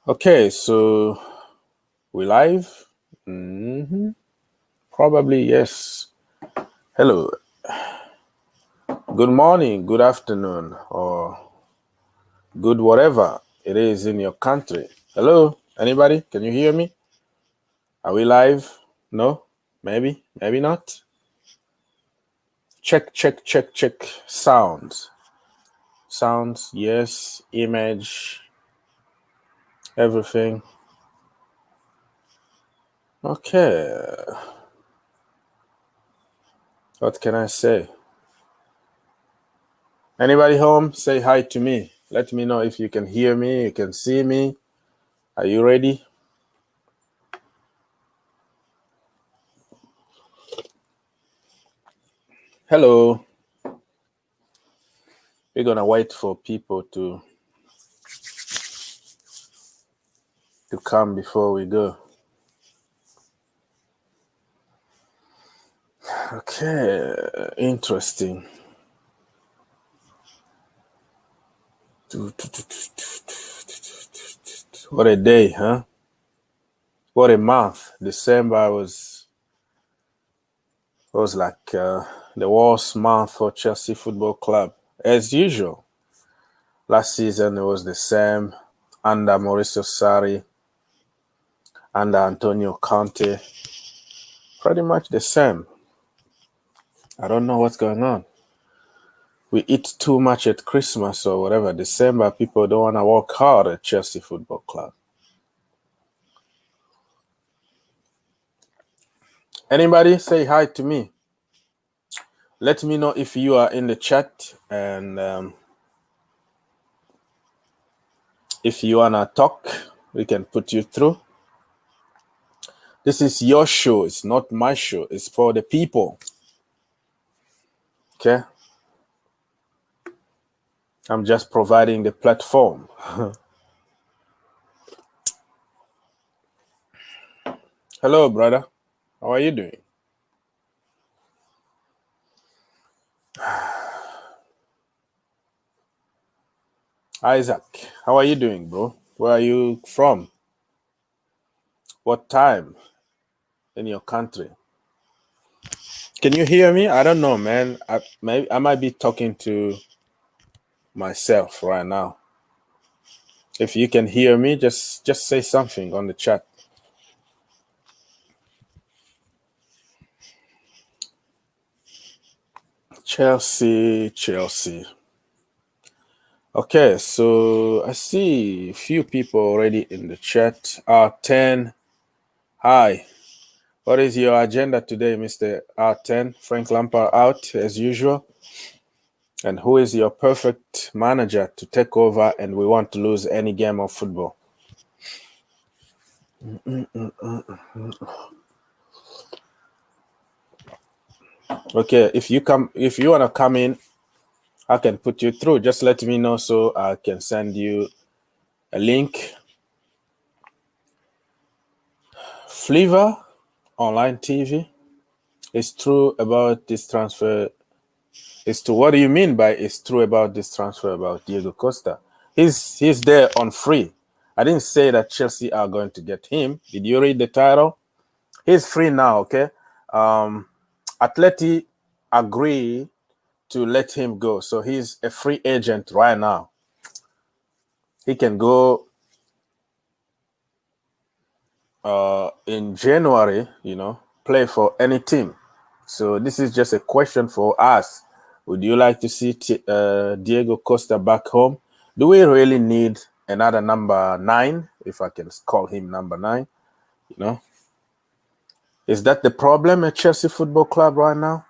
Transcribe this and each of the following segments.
Okay, so we live? Probably yes. Hello. Good morning, good afternoon, or good whatever it is in your country. Hello? Anybody? Can you hear me? Are we live? No? Maybe? Maybe not? Check, check, check, check. Sounds. Sounds, yes. Image, everything. Okay. What can I say? Anybody home? Say hi to me. Let me know if you can hear me, you can see me. Are you ready? Hello. We're gonna wait for people to come before we go. Okay, interesting. What a day, huh? What a month. December was like the worst month for Chelsea Football Club, as usual. Last season it was the same under Mauricio Sarri, under Antonio Conte. Pretty much the same. I don't know what's going on. We eat too much at Christmas or whatever. December, people don't want to work hard at Chelsea Football Club. Anybody say hi to me? Let me know if you are in the chat, and if you want to talk, we can put you through. This is your show. It's not my show. It's for the people. Okay? I'm just providing the platform. Hello, brother. How are you doing? Isaac, how are you doing, bro? Where are you from? What time in your country? Can you hear me? I don't know, man. I might be talking to myself right now. If you can hear me, just say something on the chat. Chelsea. Okay, so I see a few people already in the chat. R10. Hi. What is your agenda today, Mr. R10? Frank Lampard out as usual. And who is your perfect manager to take over and we want to lose any game of football? Okay, if you want to come in, I can put you through. Just let me know so I can send you a link. Flavor online TV is true about this transfer. What do you mean by it's true about this transfer about Diego Costa? He's there on free. I didn't say that Chelsea are going to get him. Did you read the title? He's free now, okay? Atleti agree to let him go. So he's a free agent right now. He can go in January, play for any team. So this is just a question for us. Would you like to see Diego Costa back home? Do we really need another number 9, if I can call him number 9? Is that the problem at Chelsea Football Club right now?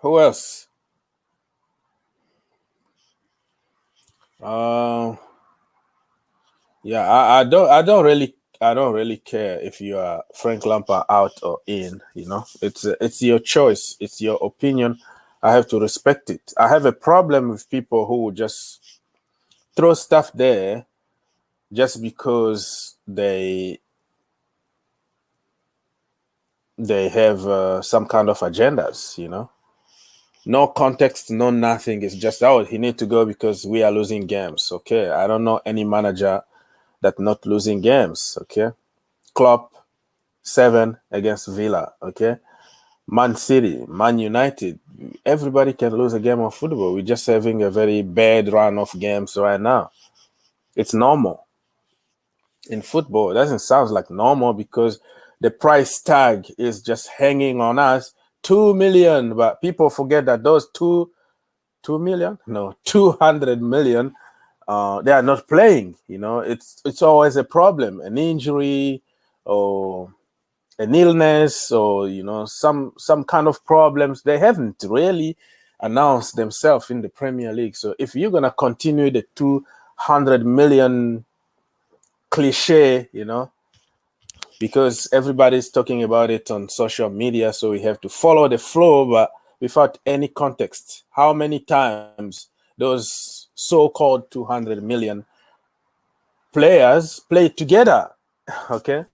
Who else? Yeah, I don't really care if you are Frank Lampard out or in. It's your choice. It's your opinion. I have to respect it. I have a problem with people who just throw stuff there just because they have some kind of agendas. No context, no nothing. It's just, oh, he need to go because we are losing games. Okay, I don't know any manager that not losing games. Okay, Klopp 7 against Villa. Okay, Man City, Man United. Everybody can lose a game of football. We're just having a very bad run of games right now. It's normal. In football, it doesn't sound like normal because the price tag is just hanging on us. 2 million, but people forget that those 2 million, no, 200 million, they are not playing. You know, it's always a problem, an injury or an illness, or you know, some kind of problems. They haven't really announced themselves in the Premier League. So if you're gonna continue the 200 million cliche, you know, because everybody's talking about it on social media, so we have to follow the flow, but without any context. How many times those so-called 200 million players play together? Okay,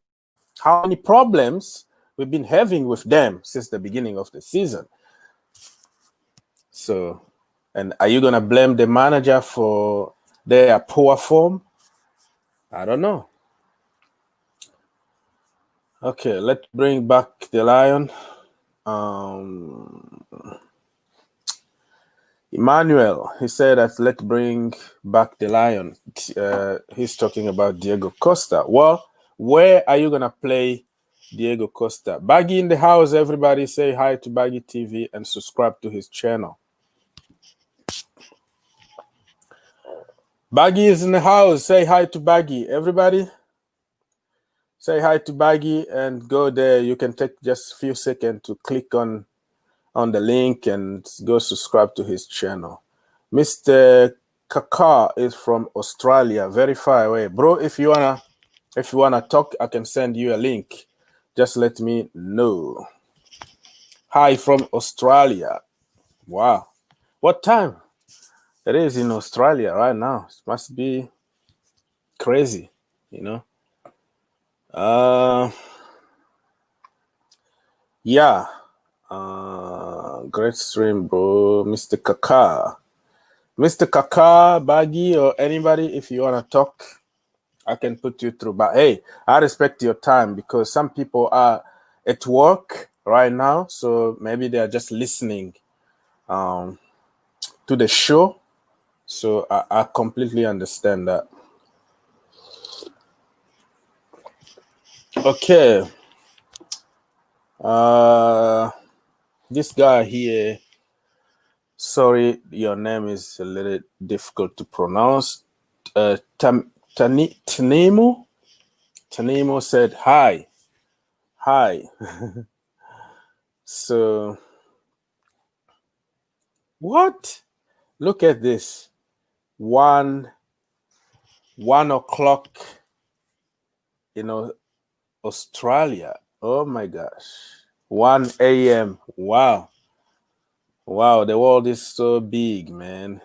how many problems we've been having with them since the beginning of the season? So, and are you gonna blame the manager for their poor form? I don't know. Okay, let's bring back the lion. Emmanuel, he said that let's bring back the lion. He's talking about Diego Costa. Well, where are you gonna play Diego Costa? Baggy in the house, everybody say hi to Baggy TV and subscribe to his channel. Baggy is in the house. Say hi to Baggy. Everybody say hi to Baggy and go there. You can take just a few seconds to click on the link and go subscribe to his channel. Mr. Kaka is from Australia, very far away. Bro, if you wanna talk, I can send you a link. Just let me know. Hi from Australia. Wow. What time it is in Australia right now? It must be crazy, you know. Yeah. Great stream, bro. Mr. Kaka. Mr. Kaka, Baggy, or anybody, if you want to talk, I can put you through. But hey, I respect your time because some people are at work right now, so maybe they are just listening to the show. So I completely understand that. Okay. This guy here, sorry, your name is a little difficult to pronounce. Tanemo said hi. Hi. So, what? Look at this. 1 o'clock in Australia. Oh my gosh. 1 a.m. Wow. Wow, the world is so big, man.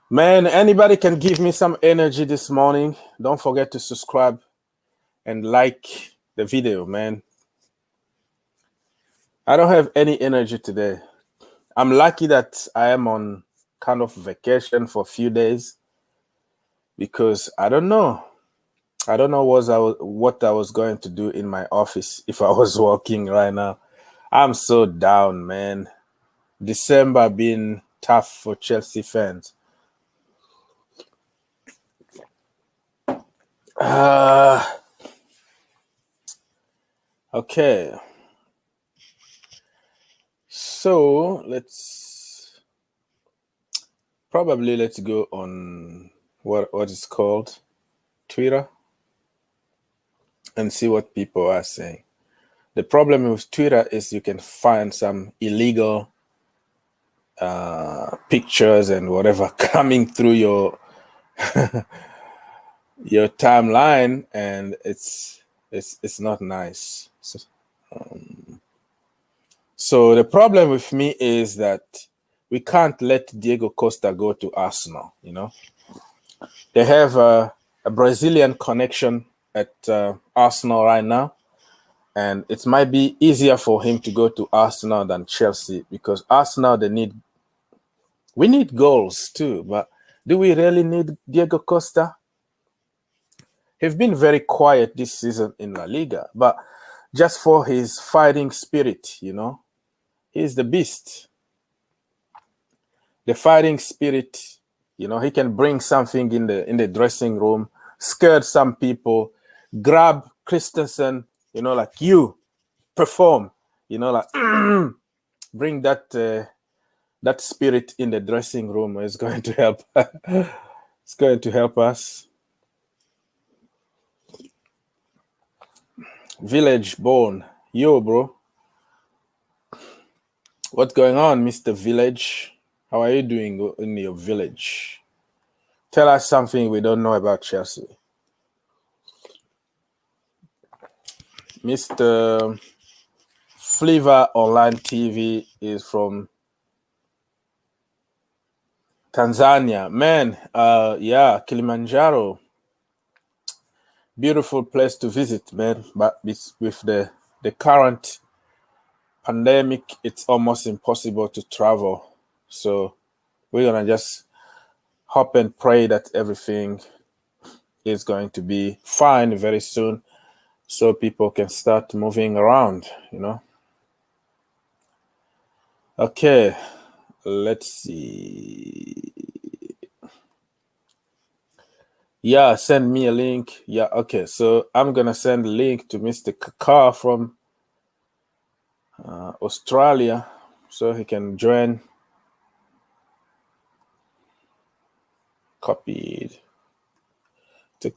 Man, anybody can give me some energy this morning. Don't forget to subscribe and like the video, man. I don't have any energy today. I'm lucky that I am on kind of vacation for a few days because I don't know what I was going to do in my office if I was working right now. I'm so down, man. December been tough for Chelsea fans. Okay. So let's go on what is called Twitter and see what people are saying. The problem with Twitter is you can find some illegal pictures and whatever coming through your your timeline, and it's not nice. So the problem with me is that we can't let Diego Costa go to Arsenal. You know, they have a Brazilian connection at Arsenal right now, and it might be easier for him to go to Arsenal than Chelsea, because Arsenal, we need goals too, but do we really need Diego Costa? He's been very quiet this season in La Liga, but just for his fighting spirit, he's the beast. The fighting spirit, he can bring something in the dressing room, scared some people, grab Christensen, like you perform, like bring that spirit in the dressing room is going to help. It's going to help us. Village born, yo, bro. What's going on, Mr. Village? How are you doing in your village? Tell us something we don't know about Chelsea. Mr. Flavor Online TV is from Tanzania. Man, yeah, Kilimanjaro. Beautiful place to visit, man. But with the current pandemic, it's almost impossible to travel. So we're going to just hope and pray that everything is going to be fine very soon, so people can start moving around, Okay, let's see. Yeah, send me a link. Yeah, okay. So I'm going to send a link to Mr. Kaka from Australia so he can join. Copied. Tick.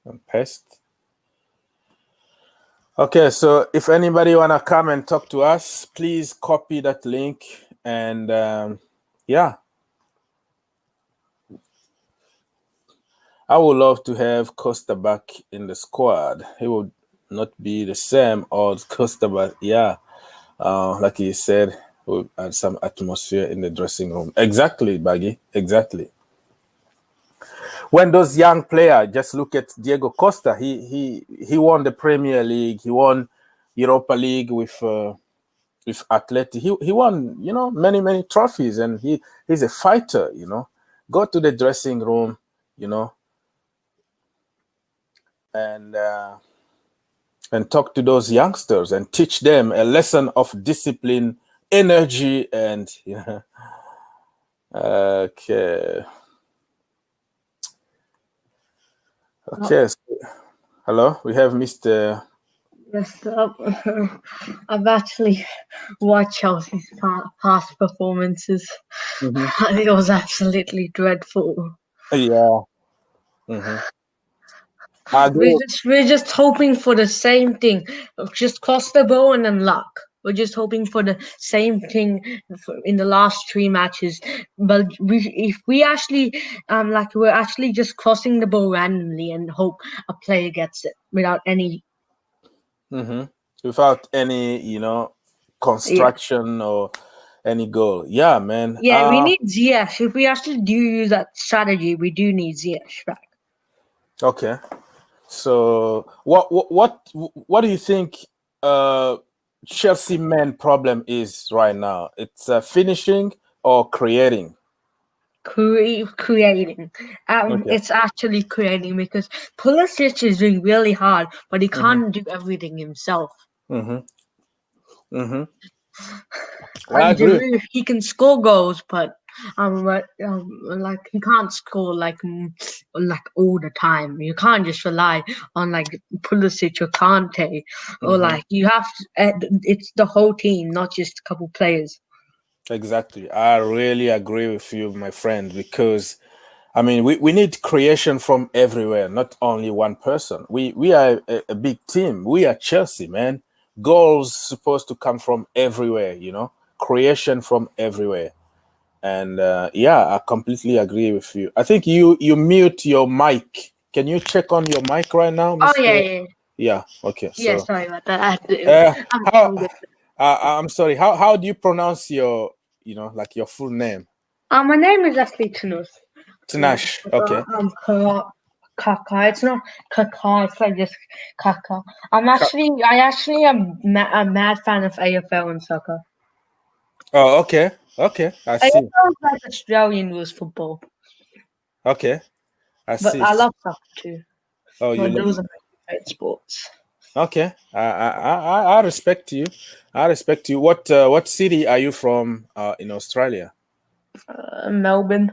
And paste. Okay, so if anybody want to come and talk to us, please copy that link. And yeah. I would love to have Costa back in the squad. He would not be the same old Costa, but yeah, like he said, we'll add some atmosphere in the dressing room. Exactly, Baggy. Exactly. When those young players, just look at Diego Costa. He won the Premier League. He won Europa League with Atleti. He won, many trophies, and he's a fighter. Go to the dressing room, and talk to those youngsters and teach them a lesson of discipline, energy, and okay. Okay. So, hello, we have Mr. Yes, I've actually watched Chelsea's past performances. Mhm. It was absolutely dreadful. Yeah. Mm-hmm. I do. We're just hoping for the same thing. Just cross the ball and then luck. We're just hoping for the same thing in the last three matches. But if we actually we're actually just crossing the ball randomly and hope a player gets it without any. Mm-hmm. Without any, Yeah, construction or any goal. Yeah, man. yeah. We need Ziyech. If we actually do use that strategy, we do need Ziyech back. Okay. So what do you think Chelsea main problem is right now? It's finishing or creating? Creating. Okay. It's actually creating because Pulisic is doing really hard, but he Mm-hmm. can't do everything himself. Mm-hmm. Mm-hmm. I And agree. Giroud, he can score goals, like he can't score like all the time. You can't just rely on like Pulisic or Kante, or Mm-hmm. like you have to. It's the whole team, not just a couple players. Exactly. I really agree with you, my friend, because I mean we need creation from everywhere, not only one person. We are a big team. We are Chelsea, man. Goals supposed to come from everywhere, creation from everywhere. And yeah, I completely agree with you. I think you mute your mic. Can you check on your mic right now, Oh Mr.? yeah, yeah, Yeah, okay. yeah. So Sorry about that. uh, how I'm good. I'm sorry. How do you pronounce your like your full name? My name is actually Tunus. Tanash. Okay. I'm Kara. Kaka. It's not Kaka. It's like just Kaka. Ka- I actually am a mad fan of AFL and soccer. Oh, okay, okay, I see. AFL is like Australian rules football, Okay, I but see. I love soccer too. Oh, you But love. those are my favorite sports. Okay, I respect you. I respect you. What city are you from? In Australia, Melbourne,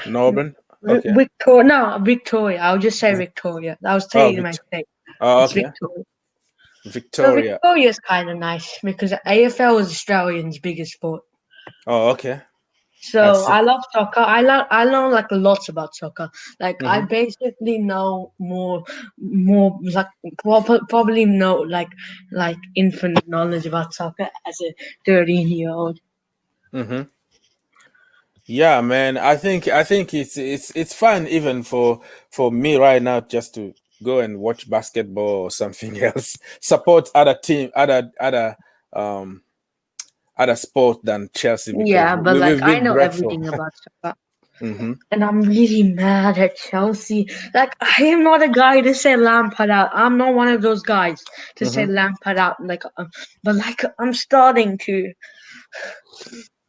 Melbourne. Okay. Victoria. No, Victoria. I'll just say Victoria. I'll Oh, say it in my state. oh, It's okay. Victoria. So Victoria. Victoria is kind of nice because AFL is Australian's biggest sport. Oh, okay. I So see. I love soccer. I know like lots about soccer. Like I Mm-hmm. basically know more like probably know like infinite knowledge about soccer as a 13-year-old. Mm-hmm. Yeah, man. I think it's fun even for me right now just to go and watch basketball or something else. Support other team, um other sport than Chelsea because Yeah, but like we've I been know dreadful. everything about soccer. Mm-hmm. And I'm really mad at Chelsea. Like I am not a guy to say Lampard out. I'm not one of those guys to say Mm-hmm. Lampard out. But like I'm starting to.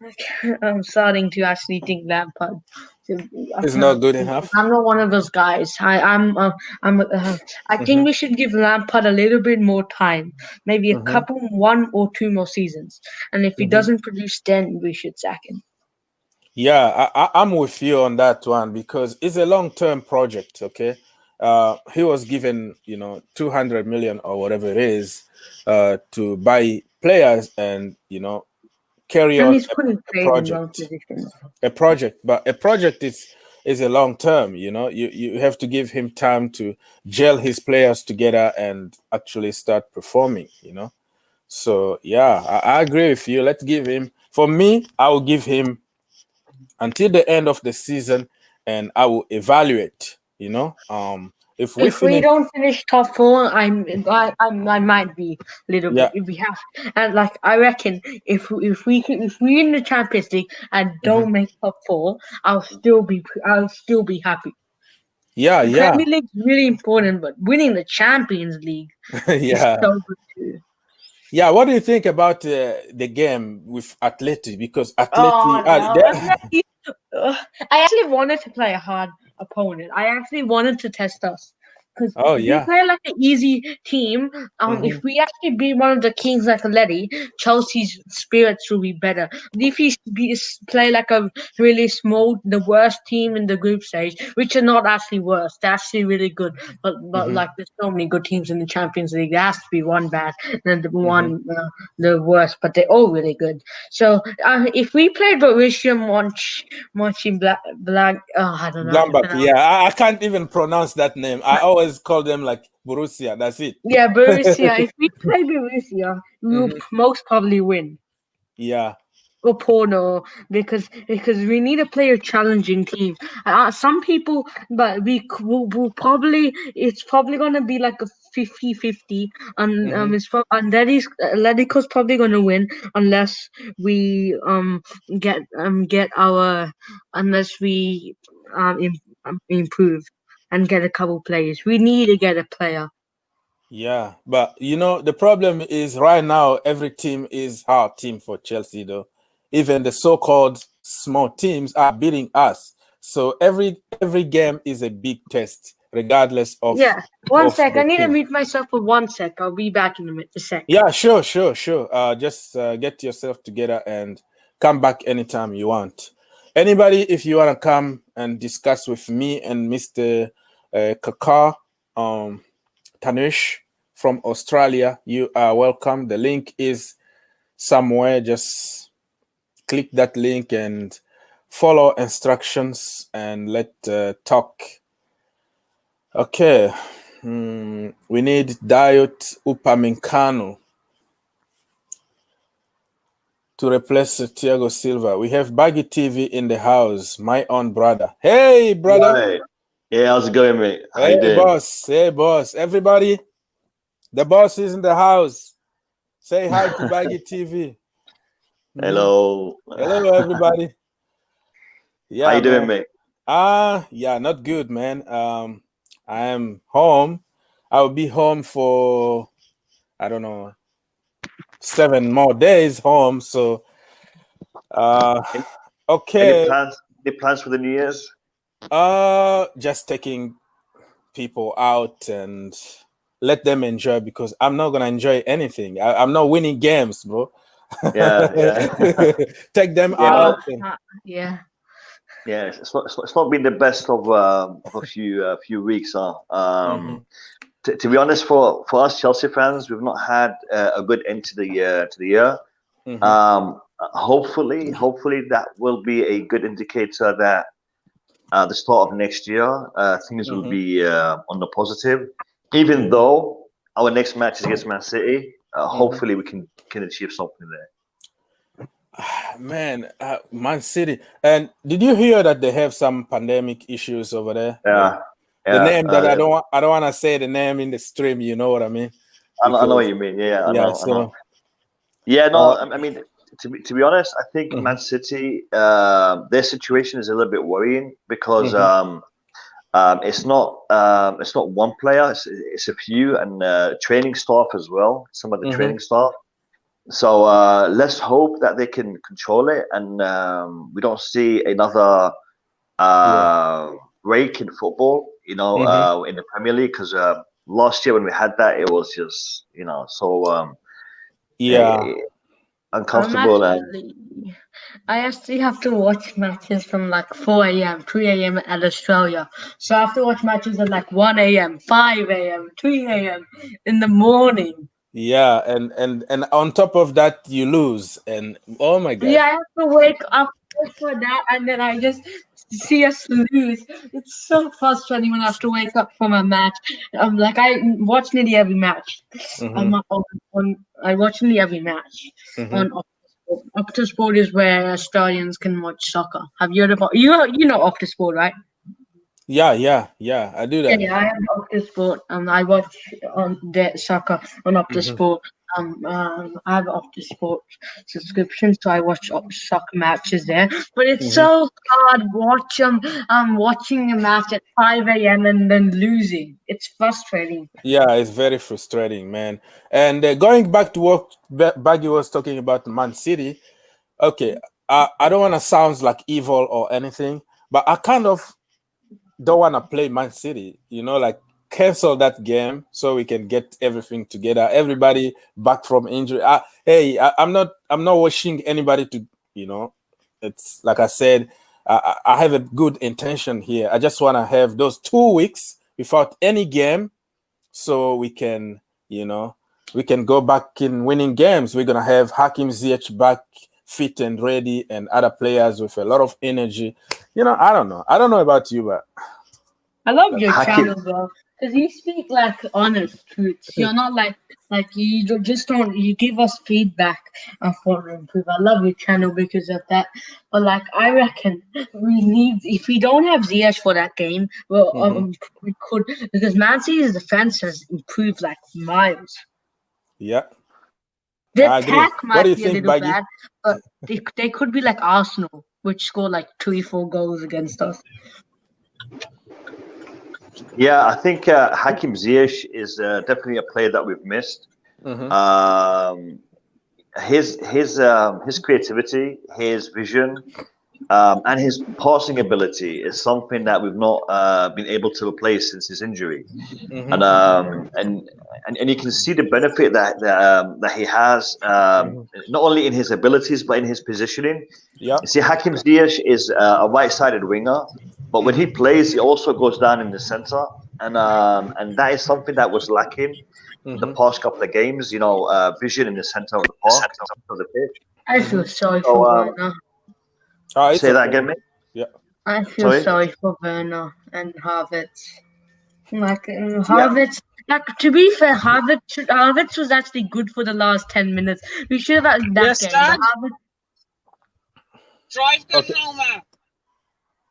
Like, I'm starting to actually think Lampard. It's not good enough. I'm not one of those guys. I'm. I think Mm-hmm. we should give Lampard a little bit more time, maybe a Mm-hmm. couple, one or two more seasons. And if he Mm-hmm. doesn't produce, then we should sack him. Yeah, I'm with you on that one because it's a long-term project. Okay, he was given 200 million or whatever it is to buy players and carry And on he's putting a players in wrong project. positions. But a project is a long term. You have to give him time to gel his players together and actually start performing. So yeah, I agree with you. Let's give him. For me, I will give him until the end of the season, and I will evaluate. If we If we finish, don't finish top four, I might be a little bit. yeah, If we have, and like I reckon, if we in the Champions League and mhm. don't make top four, I'll still be happy. Yeah, The yeah, Premier League is really important, but winning the Champions League is yeah, so good too. yeah. What do you think about the game with Atleti? Because Oh Atleti, no! I actually wanted to play a hard opponent. I actually wanted to test us because oh if we yeah, play like an easy team, if hmm we actually beat one of the kings like Letty, Chelsea's spirits will be better. If we play like a really small, the worst team in the group stage, which are not actually worse, they're actually really good. But hmm like there's so many good teams in the Champions League, there has to be one bad and the hmm one the worst, but they're all really good. So if we played Borussia Black, oh, I don't know how to Gladbach. pronounce. Yeah, I can't even pronounce that name. I always call them like Borussia. That's it. Yeah, Borussia. If we play Borussia, we will hmm most probably win. Yeah. Or Porno because we need to play a challenging team. Some people, but will probably it's probably gonna be like a 50-50, and hmm and Atletico's probably gonna win unless we get our unless we improve and get a couple players. We need to get a player. Yeah, but the problem is right now every team is hard team for Chelsea though. Even the so-called small teams are beating us. So every game is a big test, regardless of Yeah, one sec. I the need to team. mute myself for 1 sec. I'll be back in a sec. Yeah, sure, sure, sure. Just get yourself together and come back anytime you want. Anybody, if you want to come and discuss with me and Mr. Kaka, Tanush from Australia, you are welcome. The link is somewhere. Just click that link and follow instructions and let talk. Okay. We need Diot Upamecano to replace Thiago Silva. We have Baggy TV in the house, my own brother. Hey, brother. Right. Yeah, how's it going, mate? How Hey, you doing? boss. Hey, boss. Everybody, the boss is in the house. Say hi to Baggy TV. Mhm. Hello. Hello, everybody. How Yeah, you doing, man. mate? Yeah, not good, man. I am home. I'll be home for, I don't know, 7 more days home. So, Any, any okay. plans? Any plans for the New Year's? Just taking people out and let them enjoy because I'm not gonna enjoy anything. I'm not winning games, bro. Yeah, yeah, Take them yeah. Uh, out. No, yeah. yeah. It's not been the best of a few weeks, huh? Mhm, To be honest, for us Chelsea fans, we've not had a good end to the year. mhm, Hopefully that will be a good indicator that the start of next year things will mhm, be on the positive. Even mhm, though our next match is against Man City, mhm. hopefully we can achieve something there. Man, Man City. And did you hear that they have some pandemic issues over there? Yeah, The yeah. name that I don't want to say the name in the stream. You know what I mean? I know what Because you mean. Yeah, I yeah. know, I know. So. Yeah, no, Uh, I mean, to be honest, I think Man mhm, City, their situation is a little bit worrying because mhm, it's not one player, it's a few and training staff as well, some of the mhm. training staff. So let's hope that they can control it and we don't see another Yeah. break in football, Mhm. in the Premier League because last year when we had that, it was just so Yeah. eh, I'm uncomfortable and. actually, I actually have to watch matches from like 4 a.m., 3 a.m. at Australia. So I have to watch matches at like 1 a.m., 5 a.m., 3 a.m. in the morning. Yeah. And on top of that, you lose. And oh my Yeah, god. I have to wake up for that, and then I just see us lose. It's so frustrating when I have to wake up from a match. Like I watch nearly every match. I'm Mhm. I watch nearly every match Mhm. on Optus. Optus Sport is where Australians can watch soccer. Have you heard about you know Optus Sport, right? Yeah. Yeah. Yeah. I do Yeah, that. yeah, I have Optus Sport. I watch on the soccer on Optus Mhm. Sport. I have Optus Sport subscription, so I watch soccer matches there. But it's Mhm. so hard watching a match at 5 a.m. and then losing. It's frustrating. Yeah, it's very frustrating, man. And going back to what Baggy was talking about Man City. Okay, I don't want to sound like evil or anything, but I kind of don't want to play Man City. Like cancel that game so we can get everything together. Everybody back from injury. Hey, I'm not wishing anybody to. You know, it's like I said. I have a good intention here. I just want to have those 2 weeks without any game, so you know, we can go back in winning games. We're gonna have Hakim Ziyech back fit and ready, and other players with a lot of energy. I don't know. I don't know about you, but I love your Hakim, channel, bro, because you speak like honest truths. You're not like just don't you give us feedback for to improve. I love your channel because of that. But like I reckon we need if we don't have Ziyech for that game, well, mhm. we could because Man City's defense has improved like miles. Yeah, The I agree. attack What might do you be a think, little Baggy? bad, but they could be like Arsenal, which score like 3-4 goals against us. yeah, I think Hakim Ziyech is definitely a player that we've missed. Mm-hmm. Um, his creativity, his vision, and his passing ability is something that we've not been able to replace since his injury. And Mm-hmm. um, and and you can see the benefit that he has, Mm-hmm. not only in his abilities but in his positioning. Yeah. You see, Hakim Ziyech is a right-sided winger, but when he Mm-hmm. plays, he also goes down in the center, and that is something that was lacking the Mm-hmm. past couple of games. Vision in the center of the park, center of the pitch. I feel Mm-hmm. sorry for So Werner. It's say that okay. again, mate. Yeah. I feel Sorry. sorry for Werner and Havertz. Like Yeah, Havertz, like to be fair, Havertz was actually good for the last 10 minutes. We should have had that Yes, game, but Dad. Havertz. Drive the Okay. helmet.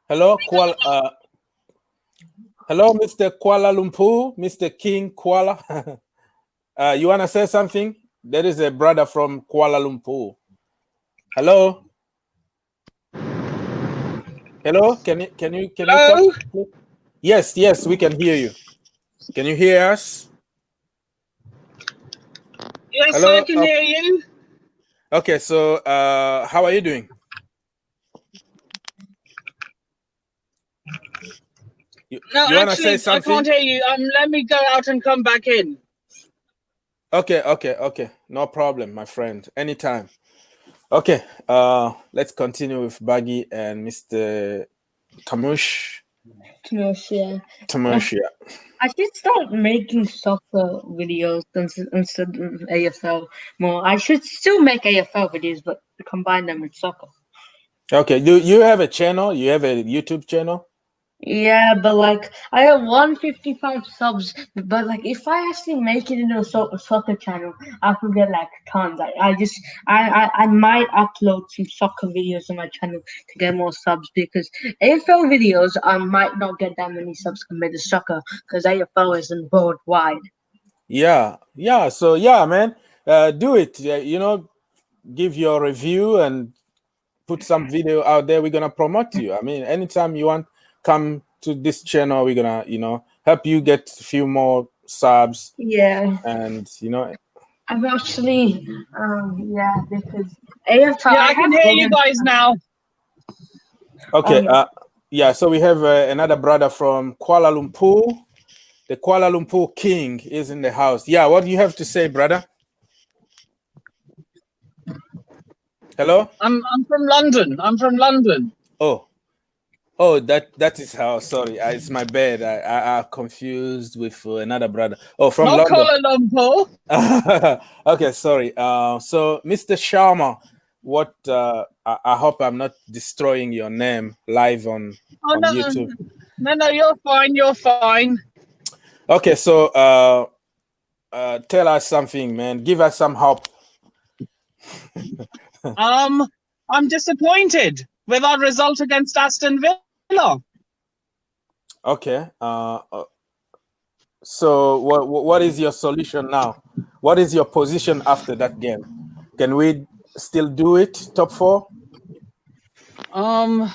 Hello, hello, Mr. Kuala Lumpur, Mr. King Kuala. You wanna say something? There is a brother from Kuala Lumpur. Hello, hello. Can you talk? Hello. Yes, yes, we can hear you. Can you hear us? Yes, Hello. I can hear you. Okay, so how are you doing? No, You want to say actually, I something? can't hear you. Let me go out and come back in. Okay. No problem, my friend. Anytime. Okay, let's continue with Baggy and Mr. Tamush. Yeah. Tamush, yeah. I should start making soccer videos instead of AFL more. I should still make AFL videos, but combine them with soccer. Okay, do you have a channel? You have a YouTube channel? Yeah, but like I have 155 subs, but like if I actually make it into a soccer channel, I could get like tons. I might upload some soccer videos on my channel to get more subs because AFL videos I might not get that many subs compared to soccer because AFL isn't worldwide. Yeah. So yeah, man, do it. Yeah, give your review and put some video out there. We're gonna promote you. I mean, anytime you want, come to this channel. We're gonna, help you get a few more subs, Yeah, and I've actually yeah because AFL Yeah, I I can have hear you games. guys now. okay. Yeah. Yeah. So we have another brother from Kuala Lumpur. The Kuala Lumpur King is in the house. Yeah. What do you have to say, brother? Hello. I'm from London. I'm from London. Oh. That is how. Sorry, it's my bad. I confused with another brother. Oh, from Not London. Kuala Lumpur. Okay, sorry. So Mr. Sharma, what? I hope I'm not destroying your name live Oh on YouTube. no, you're fine. You're fine. Okay, so tell us something, man. Give us some hope. I'm disappointed with our result against Aston Villa. Okay. So what is your solution now? What is your position after that game? Can we still do it? Top four? Well,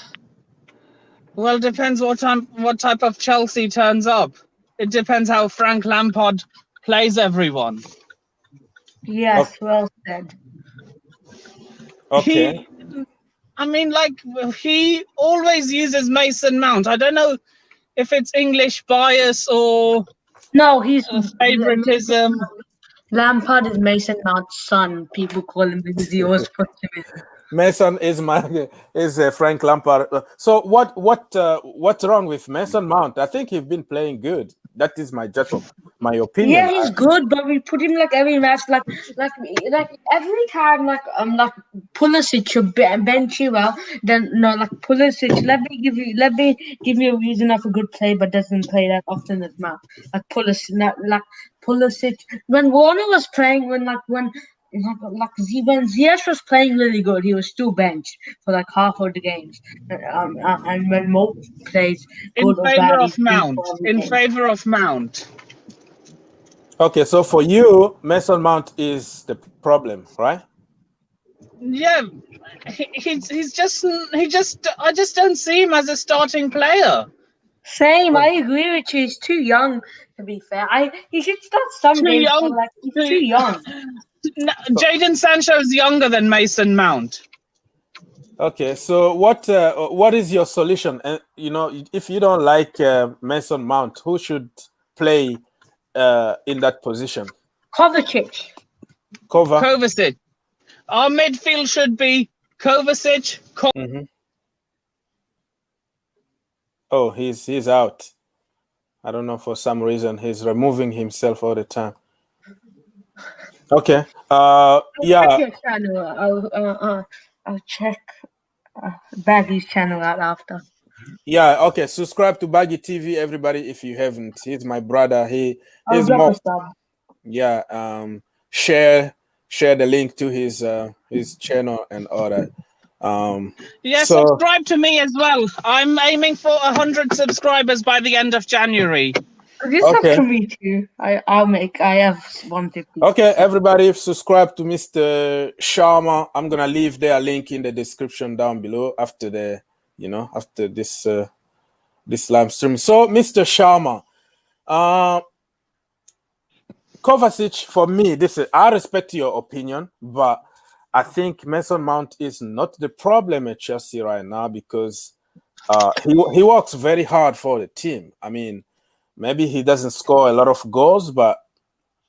depends what type of Chelsea turns up. It depends how Frank Lampard plays everyone. Yes, well said. Okay. I mean, like, he always uses Mason Mount. I don't know if it's English bias or No, he's favoritism. Lampard is Mason Mount's son. People call him because he always puts him in. Mason is Frank Lampard. So what's wrong with Mason Mount? I think he's been playing good. That is my Yeah, opinion. he's good, but we put him like every match, like every time, like Pulisic should bench you well. Then no, like Pulisic. Let me give you a reason of a good play, but doesn't play that often as Mount. Like Pulisic, not like Pulisic. When Warner was playing, when Ziyech was playing really good, he was still benched for like half of the games. And when Mo plays In good or favor bad, he's of in Mount. for every In game. favor of Mount. Okay, so for you, Mason Mount is the problem, right? Yeah, he's just I just don't see him as a starting player. Same, I agree with you. He's too young to be fair. He should start some Too games, but young. like he's too young. Jadon Sancho is younger than Mason Mount. Okay, so what is your solution? And if you don't like Mason Mount, who should play in that position? Kovacic. Kovacic. Our midfield should be Kovacic. Mm-hmm. Oh, he's out. I don't know, for some reason he's removing himself all the time. Okay. Yeah. Check your channel. I'll check Baggy's channel out after. Yeah. Okay. Subscribe to Baggy TV, everybody, if you haven't. He's my brother. I'll He's drop a more. sub. Yeah. Share the link to his channel and all that. Yeah, So subscribe to me as well. I'm aiming for 100 subscribers by the end of January. This okay. up to me too. I have 150. Okay, everybody, subscribe to Mr. Sharma. I'm gonna leave their link in the description down below after after this live stream. So, Mr. Sharma, Kovacic, for me, I respect your opinion, but I think Mason Mount is not the problem at Chelsea right now because he works very hard for the team. I mean, maybe he doesn't score a lot of goals, but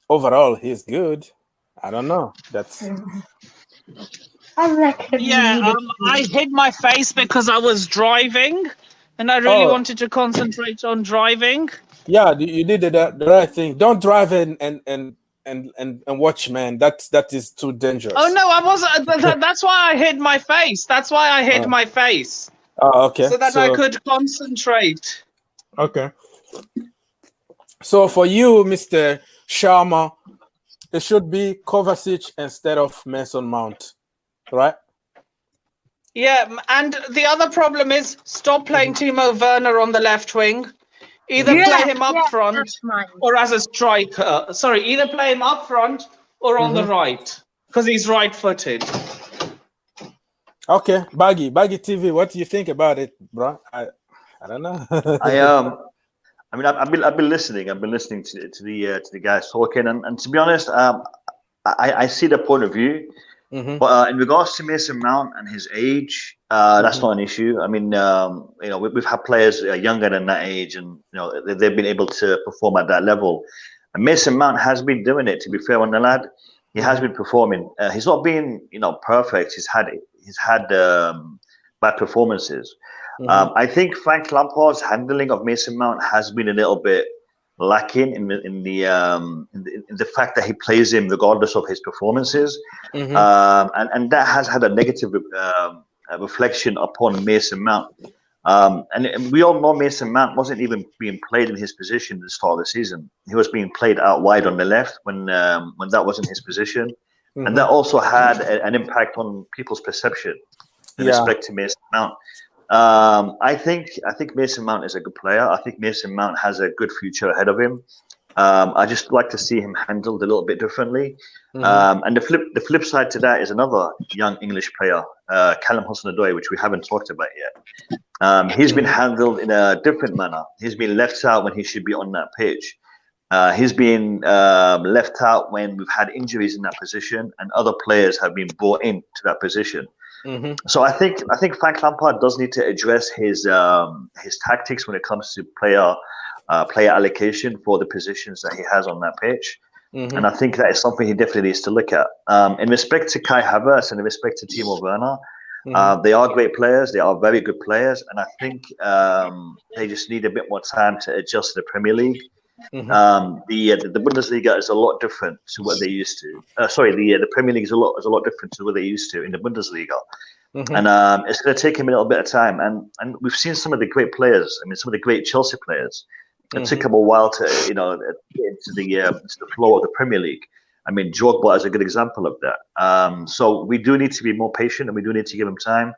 overall, he's good. I don't know. I reckon we Yeah, need I hid my face because I was driving, and I really wanted to concentrate on driving. Yeah, you did the right thing. Don't drive and watch, man. That is too dangerous. Oh no, I wasn't. That's why I hid my face. That's why I hid my face. Oh, okay. So that I could concentrate. Okay. So for you, Mr. Sharma, it should be Kovacic instead of Mason Mount, right? Yeah, and the other problem is stop playing Timo Werner on the left wing. Either play him up front or as a striker. Sorry, either play him up front or on the right because he's right-footed. Okay, Baggy TV. What do you think about it, bro? I don't know. I mean, I've been listening. I've been listening to the guys talking, and to be honest, I see the point of view. But in regards to Mason Mount and his age, that's not an issue. I mean, we've had players younger than that age, and they've been able to perform at that level. And Mason Mount has been doing it. To be fair on the lad, he has been performing. He's not been perfect. He's had bad performances. I think Frank Lampard's handling of Mason Mount has been a little bit lacking in the fact that he plays him regardless of his performances, and that has had a negative reflection upon Mason Mount. And we all know Mason Mount wasn't even being played in his position at the start of the season. He was being played out wide on the left when that wasn't his position, and that also had an impact on people's perception in respect to Mason Mount. I think Mason Mount is a good player. I think Mason Mount has a good future ahead of him. I just like to see him handled a little bit differently. And the flip side to that is another young English player, Callum Hudson-Odoi, which we haven't talked about yet. He's been handled in a different manner. He's been left out when he should be on that pitch. He's been left out when we've had injuries in that position, and other players have been brought into that position. So I think Frank Lampard does need to address his tactics when it comes to player allocation for the positions that he has on that pitch, and I think that is something he definitely needs to look at. In respect to Kai Havertz and in respect to Timo Werner, they are great players. They are very good players, and I think they just need a bit more time to adjust to the Premier League. The Bundesliga is a lot different to what they used to. The Premier League is a lot different to what they used to in the Bundesliga, and it's going to take him a little bit of time. And we've seen some of the great players. I mean, some of the great Chelsea players. It took them a while to get into the flow of the Premier League. I mean, Drogba is a good example of that. So we do need to be more patient, and we do need to give him time.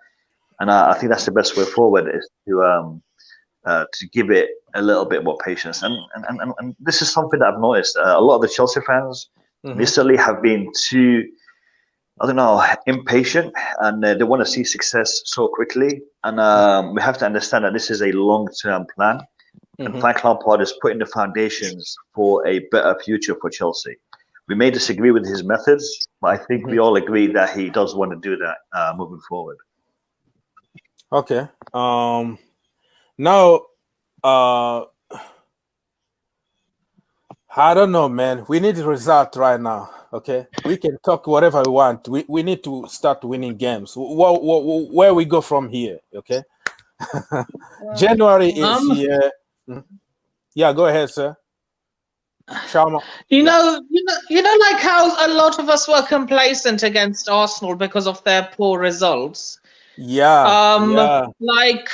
And I think that's the best way forward is to give it a little bit more patience. And this is something that I've noticed. A lot of the Chelsea fans recently have been too, I don't know, impatient, and they want to see success so quickly. And we have to understand that this is a long-term plan. And Frank Lampard is putting the foundations for a better future for Chelsea. We may disagree with his methods, but I think we all agree that he does want to do that moving forward. Okay. Now, I don't know, man. We need a result right now. Okay, we can talk whatever we want. We need to start winning games. Where we go from here? Okay. January is here. Yeah, go ahead, sir. Sharma. You know, like how a lot of us were complacent against Arsenal because of their poor results. Yeah. Like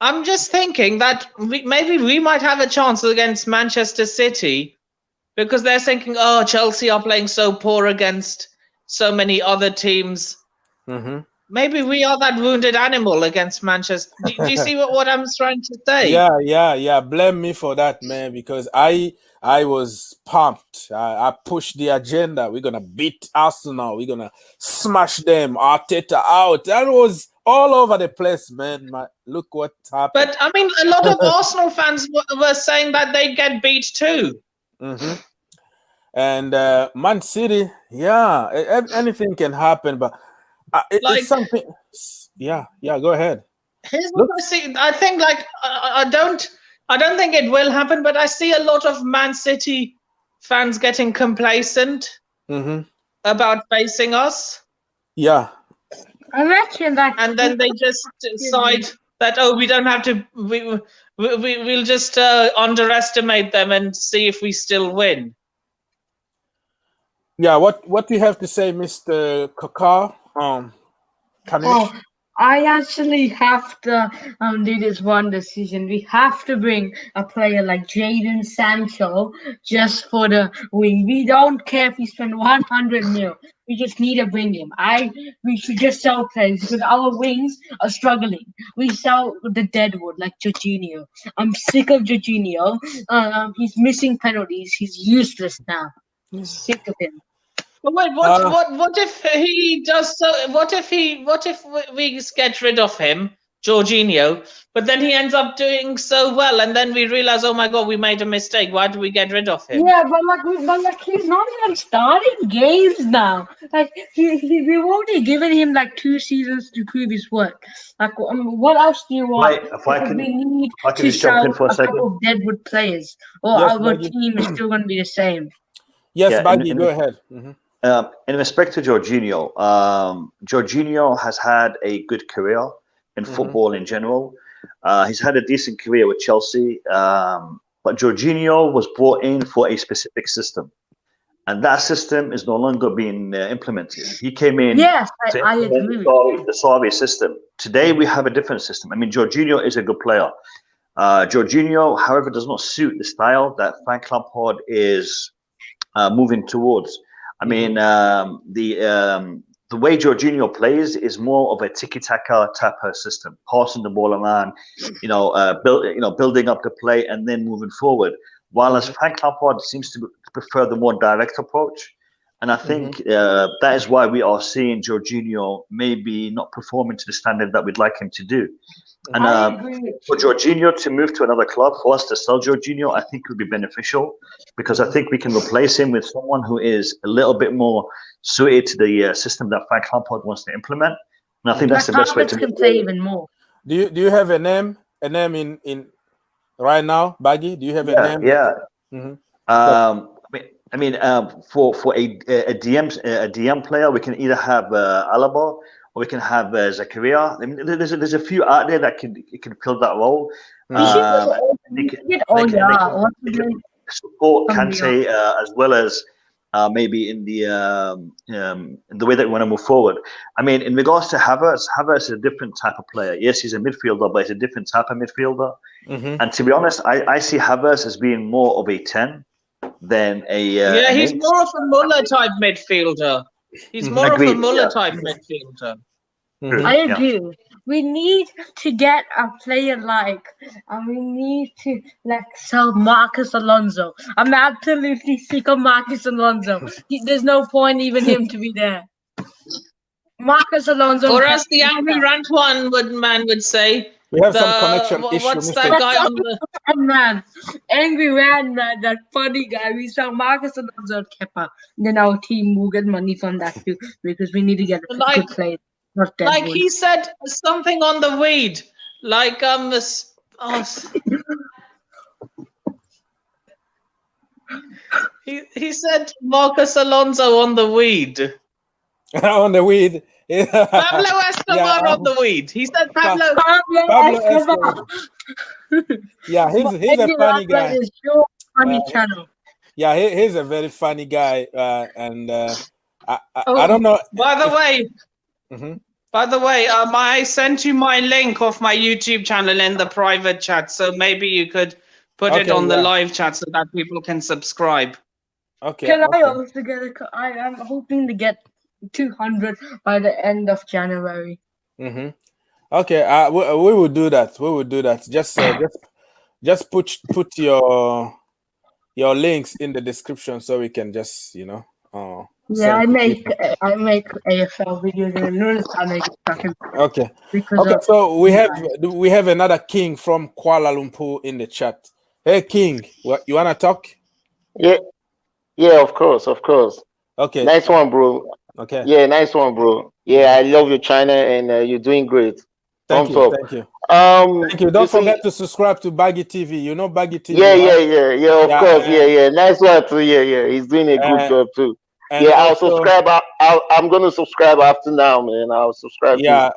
I'm just thinking that maybe we might have a chance against Manchester City because they're thinking, oh, Chelsea are playing so poor against so many other teams. Maybe we are that wounded animal against Manchester. Do you see what I'm trying to say? Yeah. Blame me for that, man, because I was pumped. I pushed the agenda. We're gonna beat Arsenal. We're gonna smash them. Arteta out. That was all over the place, man. Look what happened. But I mean, a lot of Arsenal fans were saying that they'd get beat too. And Man City, yeah, anything can happen, but it's something. Yeah, go ahead. Here's what I see. I think I don't think it will happen, but I see a lot of Man City fans getting complacent about facing us. Yeah. I reckon that. And then they just decide that, oh, we don't have to. We'll just underestimate them and see if we still win. Yeah. What do you have to say, Mr. Kakar? I actually have to do this one decision. We have to bring a player like Jadon Sancho just for the wing. We don't care if we spend 100 mil. We just need to bring him. We should just sell players because our wings are struggling. We sell the deadwood like Jorginho. I'm sick of Jorginho. He's missing penalties. He's useless now. I'm sick of him. But wait, what if he does so? What if we get rid of him, Jorginho, but then he ends up doing so well, and then we realize, oh my god, we made a mistake. Why do we get rid of him? Yeah, but he's not even starting games now. Like we've only given him like 2 seasons to prove his work. Like, what else do you want? If I can to just jump in for a second. couple of deadwood players, or Yes, our Maggie. team is still going to be the same. Yes, Baggy, go ahead. In respect to Jorginho, Jorginho has had a good career in football in general. He's had a decent career with Chelsea, but Jorginho was brought in for a specific system, and that system is no longer being implemented. He came in Yes, to I implement agree. the Sarri system. Today we have a different system. I mean, Jorginho is a good player. Jorginho, however, does not suit the style that Frank Lampard is moving towards. I mean, the way Jorginho plays is more of a tiki-taka type of system, passing the ball around, building up the play and then moving forward. While as Frank Lampard seems to prefer the more direct approach, and I think that is why we are seeing Jorginho maybe not performing to the standard that we'd like him to do. And for Jorginho to move to another club, for us to sell Jorginho, I think would be beneficial because I think we can replace him with someone who is a little bit more suited to the system that Frank Lampard wants to implement. And I think that's the best way to can play even more. Do you have a name? A name in right now, Baggy? Do you have a name? Yeah. I mean, for a DM player, we can either have Alaba or we can have Zakaria. I mean, there's a few out there that can fill that role. Support Kante as well as maybe in the way that we want to move forward. I mean, in regards to Havertz is a different type of player. Yes, he's a midfielder, but he's a different type of midfielder. And to be honest, I see Havertz as being more of a 10 than a. He's more of a Muller type midfielder. He's more of a Muller type midfielder. I agree. We need to get a player we need to sell Marcus Alonso. I'm absolutely sick of Marcus Alonso. There's no point even him to be there. Marcus Alonso. Or as the angry Rantuan man would say, we have some connection issue. What's that guy on the Angry Rand man, that funny guy. We saw Marcus Alonso Kepa. Then our team will get money from that too because we need to get a good player. Like he said something on the weed, he said Marcus Alonso on the weed. On the weed. Pablo Escobar on the weed. He said Pablo Escobar. Yeah, he's a funny guy. Funny channel. Yeah, he's a very funny guy, and I don't know. By the way, I sent you my link of my YouTube channel in the private chat, so maybe you could put it on the live chat so that people can subscribe. Okay. Can I also get I am hoping to get 200 by the end of January. Okay, we will do that. We will do that. Just put your links in the description so we can just I make AFL videos and I make it. Okay. So we have another King from Kuala Lumpur in the chat. Hey King, you wanna talk? Yeah, Yeah, of course, of course. Okay. Nice one, bro. Okay. Yeah, nice one, bro. Yeah, I love your China, and you're doing great. Thank Thumbs you. up. Thank you. Thank you. You Don't forget see, to subscribe to Baggy TV. You know Baggy TV, yeah, right? yeah, yeah, yeah. Of course, yeah, yeah. Nice one too. Yeah, yeah. He's doing a good And job too. and Yeah, I'll also, subscribe. I'm gonna subscribe after now, man. I'll subscribe to yeah,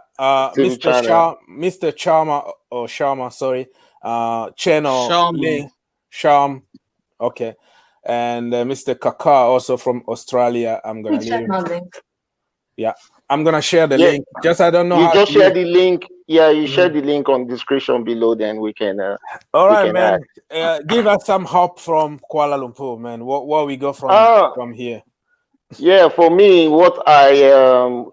the channel. Mr. Charma or Sharma, sorry, channel Shaman. link, Sharm, okay, and Mr. Kaka also from Australia. I'm gonna Please leave check him. my link. Yeah, I'm gonna share the Yeah, link. Just I don't know you how just to share use. the link. Yeah, you share Mhm. the link on description below. Then All we right, can add. man. Give us some help from Kuala Lumpur, man. What we go Ah, from here? yeah. For me, what I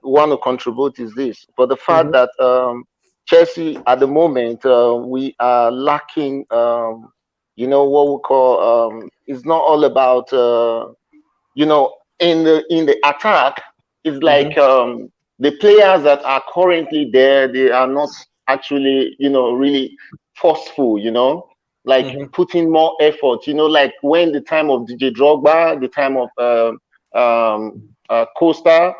want to contribute is this: for the fact Mhm. that Chelsea at the moment we are lacking. What we call it's not all about in the attack. It's like Mhm. the players that are currently there, they are not actually really forceful. Like Mhm. putting more effort. Like when the time of DJ Drogba, the time of Costa,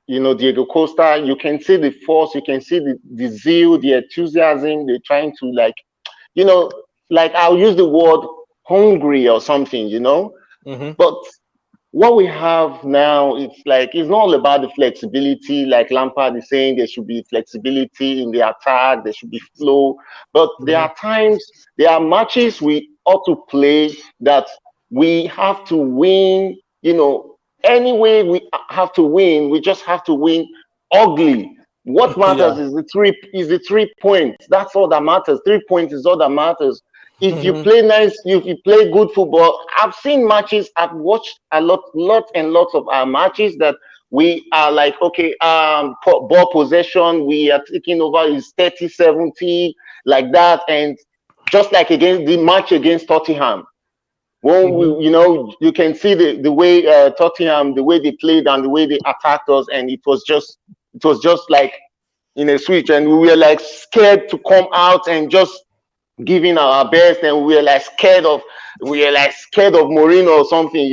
Diego Costa, you can see the force, you can see the zeal, the enthusiasm. They're trying to you know, like I'll use the word hungry or something. Mhm. But what we have now, it's not all about the flexibility. Like Lampard is saying, there should be flexibility in the attack, there should be flow. But there Mhm. are times, there are matches we ought to play that we have to win. Anyway, we have to win. We just have to win ugly. What Yeah. matters is the 3 points. That's all that matters. 3 points is all that matters. If you Mhm. play nice, if you play good football, I've seen matches, I've watched lots and lots of our matches that we are like, okay, ball possession, we are taking over is 30-70, like that. And just like against the match against Tottenham, when Mhm. you can see the way Tottenham, the way they played and the way they attacked us, and it was just like in a switch, and we were like scared to come out and just giving our best, and we are like scared of Mourinho or something.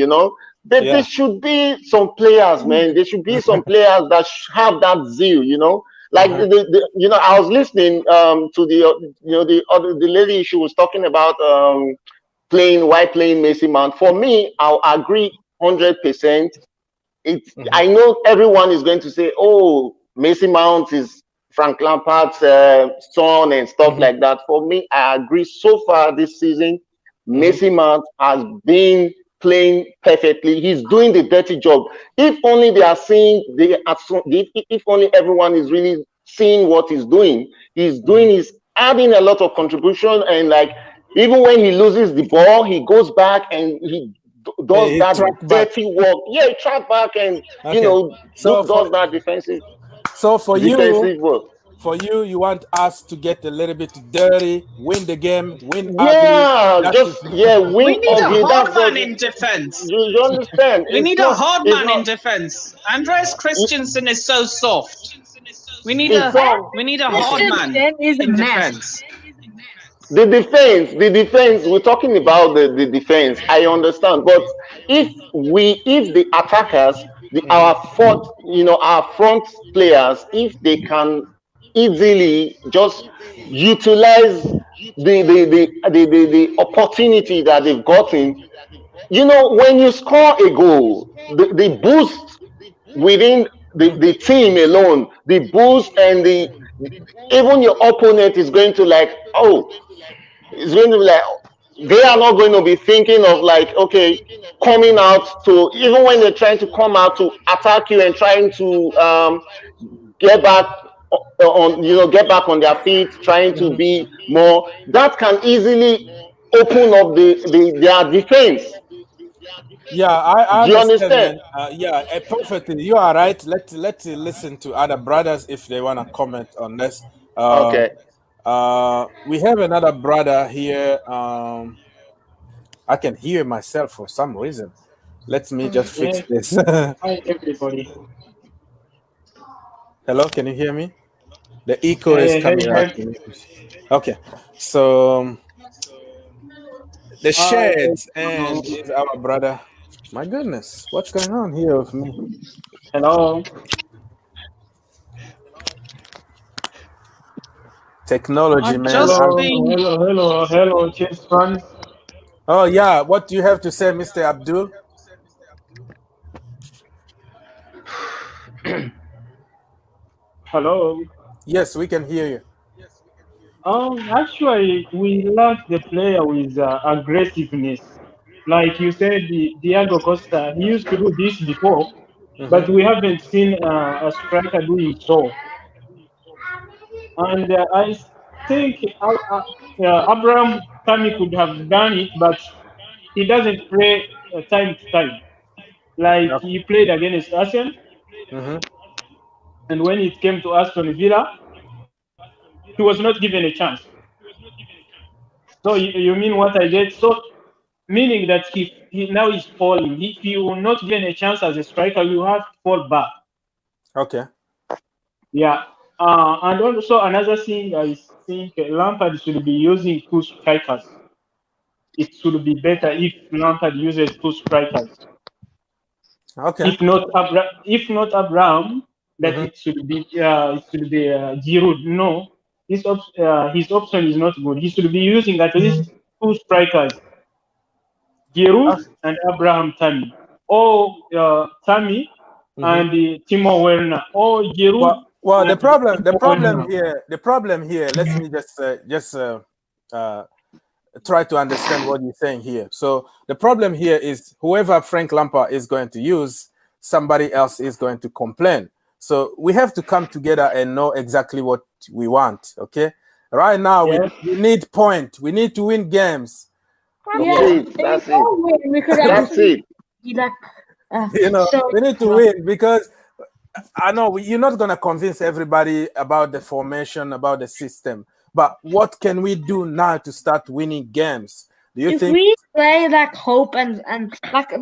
There Yeah. should be some players, man. There should be some players that have that zeal. Like Uh-huh. I was listening to the lady. She was talking about playing Messi Mount. For me, I'll agree 100%. Mhm. I know everyone is going to say, "Oh, Mason Mount is Frank Lampard's son and stuff Mhm. like that." For me, I agree. So far this season, Mhm. Mason Mount has been playing perfectly. He's doing the dirty job. If only they are seeing if only everyone is really seeing what he's doing. He's doing Mhm. is adding a lot of contribution, and like even when he loses the ball, he goes back and he does He that track back. dirty work. Yeah, he track back and Okay. So does that defensive so for you, defensive work. you want us to get a little bit dirty, win the game, win ugly. Yeah, That is. just We win need a ugly. hard That's man just in defense. you understand. We It's need a not. hard It's man not. in defense. Andreas Christensen is so soft. We need It's a not. we need a hard man Christensen is a in mess. defense. The defense, we're talking about the defense. I understand. But if the attackers, Mhm. our front players, if they can easily just utilize the opportunity that they've gotten, when you score a goal, the boost within the team alone, the boost and the even your opponent is going to like, oh, it's going to be like they are not going to be thinking of like, okay, coming out to even when they're trying to come out to attack you and trying to get back get back on their feet, trying to Mhm. be more. That can easily open up their defense. Yeah, I Do you understand, understand? man. Yeah, perfectly. You are right. Let's listen to other brothers if they wanna comment on this. Uh, Okay. we have another brother here. I can hear myself for some reason. Let me just fix Yeah, this. hi everybody. Hello, can you hear me? The echo Yeah, is yeah, hey, coming hey. out to me. Okay, so the Hi Sheds and everyone. is our brother. My goodness, what's going on here with me? Hello. Technology, I've man. just Hello. been Hello, Chess fans. Oh yeah, what do you have to say, Mr. Abdul? Hello. Yes, we can hear you. Actually, we lack the player with aggressiveness. Like you said, Diego Costa, he used to do this before, but we haven't seen a striker doing so. And I think Abraham Tami could have done it, but he doesn't play time to time. Like Okay. he played against Arsenal, Mm-hmm. and when it came to Aston Villa, he was not given a chance. So you mean what I get? So meaning that he now is falling. If you will not given a chance as a striker, you have to fall back. Okay. Yeah. And also another thing, I think Lampard should be using two strikers. It should be better if Lampard uses two strikers. Okay. If not Abraham, that Mm-hmm. it should be Giroud. No, his option is not good. He should be using at least two strikers, Giroud and Abraham Tami, or Tami Mm-hmm. and Timo Werner, or Giroud Well, the and problem, the Timo problem Werner. here, the problem here. Let me just uh, try to understand what you're saying here. So the problem here is whoever Frank Lampard is going to use, somebody else is going to complain. So we have to come together and know exactly what we want. Okay. Right now, we Yes, need point. We need to win games. That's Yeah, Okay. it. if That's it. all win, we could That's actually it. be like, so. We need to win because I know you're not going to convince everybody about the formation, about the system, but what can we do now to start winning games? Do you If think? we play like hope and like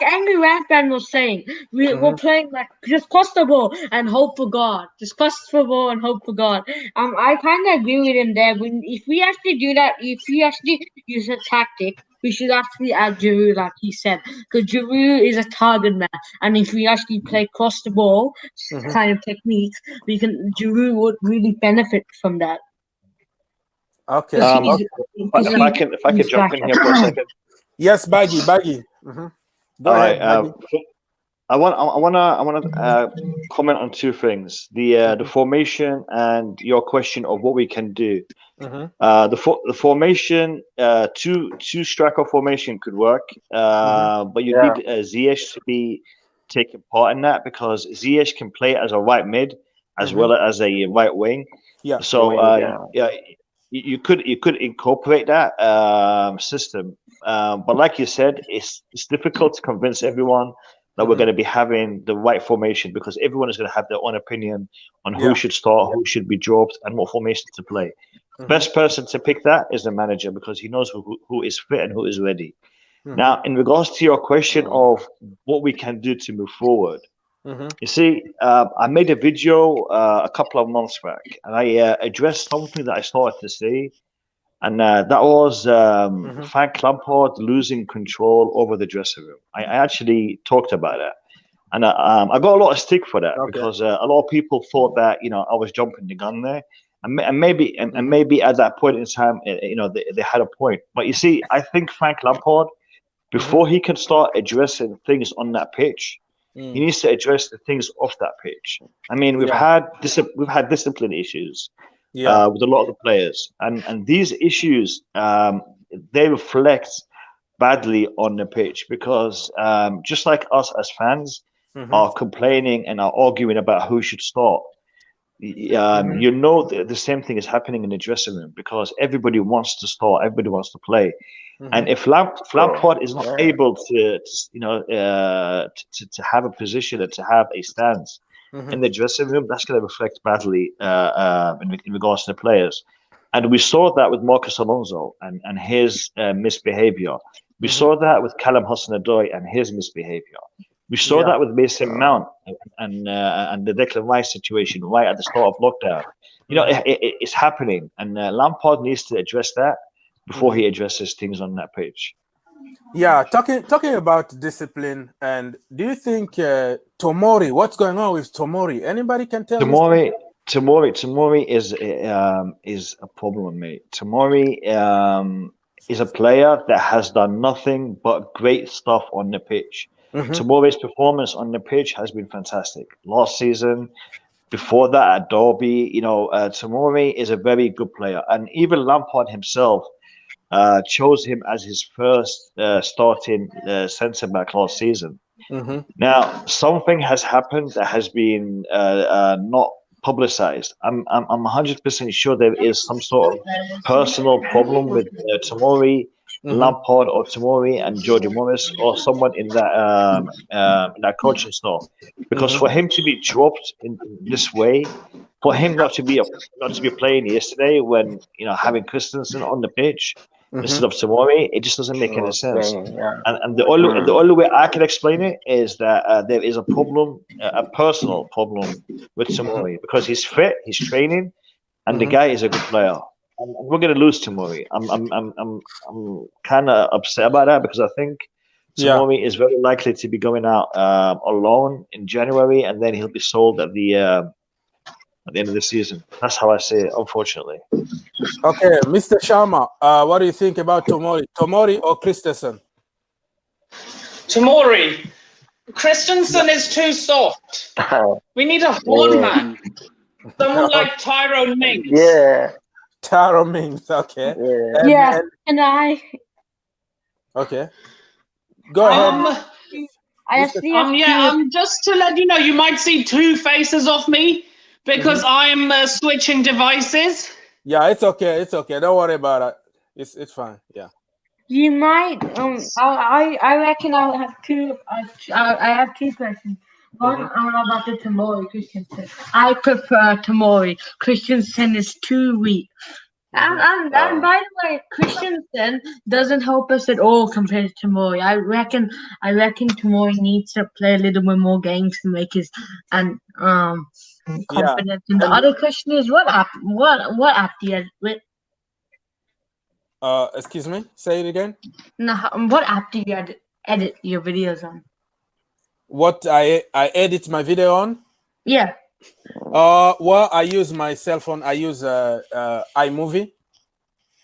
Angry Rantman was saying, we're Mhm. playing like just cross the ball and hope for God. Just cross the ball and hope for God. I kind of agree with him there. If we actually do that, if we actually use a tactic, we should actually add Giroud, like he said, because Giroud is a target man, and if we actually play cross the ball Mhm. kind of techniques, we can Giroud would really benefit from that Okay. because Um, he's because if I he, can if I could he's jump like. in here for a second. Yes, Baggy. Mhm. Go All right. ahead, Baggy. I want to comment on two things: the formation and your question of what we can do. Mhm. The formation, two striker formation could work, Mhm. but you need Ziyech to be taking part in that because Ziyech can play as a right mid as Mhm. well as a right wing. Yeah. So Yeah. yeah, you could incorporate that system, but like you said, it's difficult to convince everyone that we're Mhm. going to be having the right formation because everyone is going to have their own opinion on who Yeah. should start, who should be dropped, and what formation to play. Mhm. Best person to pick that is the manager because he knows who is fit and who is ready. Mhm. Now, in regards to your question of what we can do to move forward, Mhm. you see, I made a video a couple of months back, and I addressed something that I started to say, and that was Mhm. Frank Lampard losing control over the dressing room. I actually talked about that, and I got a lot of stick for that Okay. because a lot of people thought that I was jumping the gun there, and Mhm. maybe at that point in time, they had a point. But you see, I think Frank Lampard, Mhm. before he can start addressing things on that pitch, he Mm. needs to address the things off that pitch. I mean, Yeah. we've had discipline issues Yeah. with a lot of the players, and these issues they reflect badly on the pitch because just like us as fans Mhm. are complaining and are arguing about who should start. Mhm. The same thing is happening in the dressing room because everybody wants to start, everybody wants to play, and Mhm. if Lampard is not able to have a position and to have a stance in Mhm. the dressing room, that's going to reflect badly in regards to the players. And we saw that with Marcus Alonso and his misbehavior. We Mhm. saw that with Callum Hudson-Odoi and his misbehavior. We saw Yeah. that with Mason Mount and the Declan Rice situation right at the start of lockdown. Mhm. It's happening, and Lampard needs to address that before Mhm. he addresses things on that page. Yeah, talking about discipline, and do you think Tomori? What's going on with Tomori? Anybody can tell me Tomori, something? Tomori is a problem, mate. Tomori is a player that has done nothing but great stuff on the pitch. Mm-hmm. Tomori's performance on the pitch has been fantastic. Last season, before that at Derby, Tomori is a very good player, and even Lampard himself chose him as his first starting centre back last season. Mm-hmm. Now, something has happened that has been not publicized. I'm 100% sure there is some sort of personal problem with Tomori, Mm-hmm. Lampard, or Tomori and George Morris, or someone in that coaching staff. Because Mm-hmm. for him to be dropped in this way, for him not to be playing yesterday when having Christensen on the pitch Mm-hmm. instead of Tomori, it just doesn't make any was sense. playing, yeah. And the only way I can explain it is that there is a problem, a personal problem with Tomori because he's fit, he's training, and the Mm-hmm. guy is a good player. And we're gonna lose Tomori. I'm kind of upset about that because I think Yeah. Tomori is very likely to be going out alone in January, and then he'll be sold at the end of the season. That's how I see it, unfortunately. Okay, Mr. Sharma, what do you think about Tomori? Tomori or Christensen? Tamori, Yeah. Christensen is too soft. We need a horn Yeah, man. Someone like Tyrone Mings. yeah, Taro Mings. Okay. yeah. Yeah, and Okay. Go ahead, I Mr. actually have Yeah, two. just to let you know, you might see two faces of me because I'm switching devices. Yeah, it's okay. It's okay. Don't worry about it. It's fine. Yeah. You might. I reckon I'll have two. I have two questions. One Mm-hmm. about the Tamori Christensen. I prefer Tamori. Christensen is too weak. Mm-hmm. And by the way, Christensen doesn't help us at all compared to Tamori. I reckon Tamori needs to play a little bit more games to make his and Yeah. confidence. And the And other question is, what app do you excuse me. Say it again. what app do you edit your videos on? What I edit my video on? Yeah. Well, I use my cell phone. I use iMovie.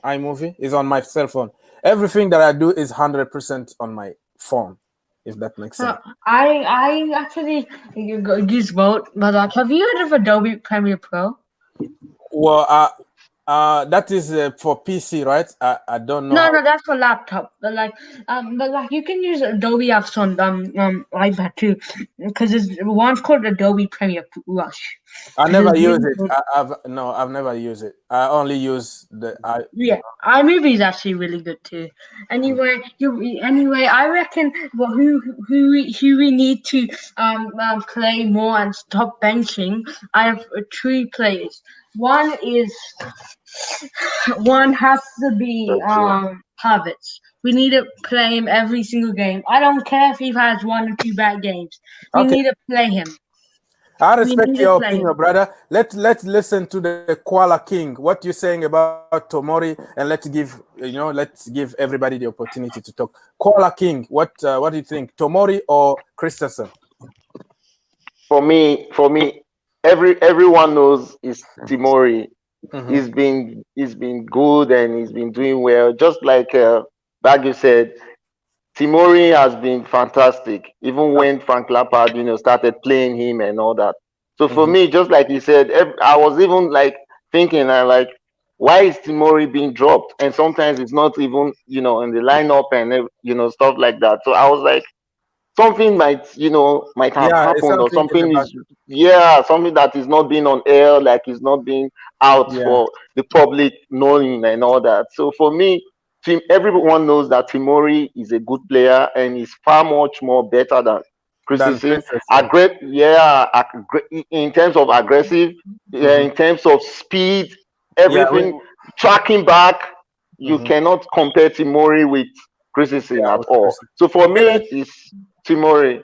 iMovie is on my cell phone. Everything that I do is 100% on my phone. If that makes sense. I actually use both, but have you heard of Adobe Premiere Pro? Well, that is for PC, right? I don't know. No, that's for laptop. But like you can use Adobe apps on iPad too, because there's one's called Adobe Premiere Rush. I This never is use really it. good. I've never used it. I only use the I. Yeah, iMovie is actually really good too. Anyway, I reckon who we need to play more and stop benching. I have three players. One has to be Okay. Havertz. We need to play him every single game. I don't care if he has one or two bad games. We Okay, need to play him. I We respect need to your play opinion, him. brother. Let's listen to the Koala King. What you saying about Tomori, and let's give everybody the opportunity to talk. Koala King, what do you think, Tomori or Christensen? For me, everyone knows is Timori. Mm-hmm. He's been good and he's been doing well. Just like Bagu said, Timori has been fantastic, even when Frank Lampard, started playing him and all that. So for Mm-hmm. me, just like you said, I was even like thinking, why is Timori being dropped? And sometimes it's not even, in the lineup and stuff like that. So I was like, something might have Yeah, it's happened, or something in the something back. is, yeah, something that is not being on air, like it's not being out Yeah, for the public knowing and all that. So for me, everyone knows that Timori is a good player and is far much more better than than Christensen. Christensen. In terms of aggressive, yeah, Mm-hmm. in terms of speed, Yeah, everything, tracking back, you mm-hmm. cannot compare Timori with Christensen Yeah, at with all. Christensen. So for Village. me, it's Timori.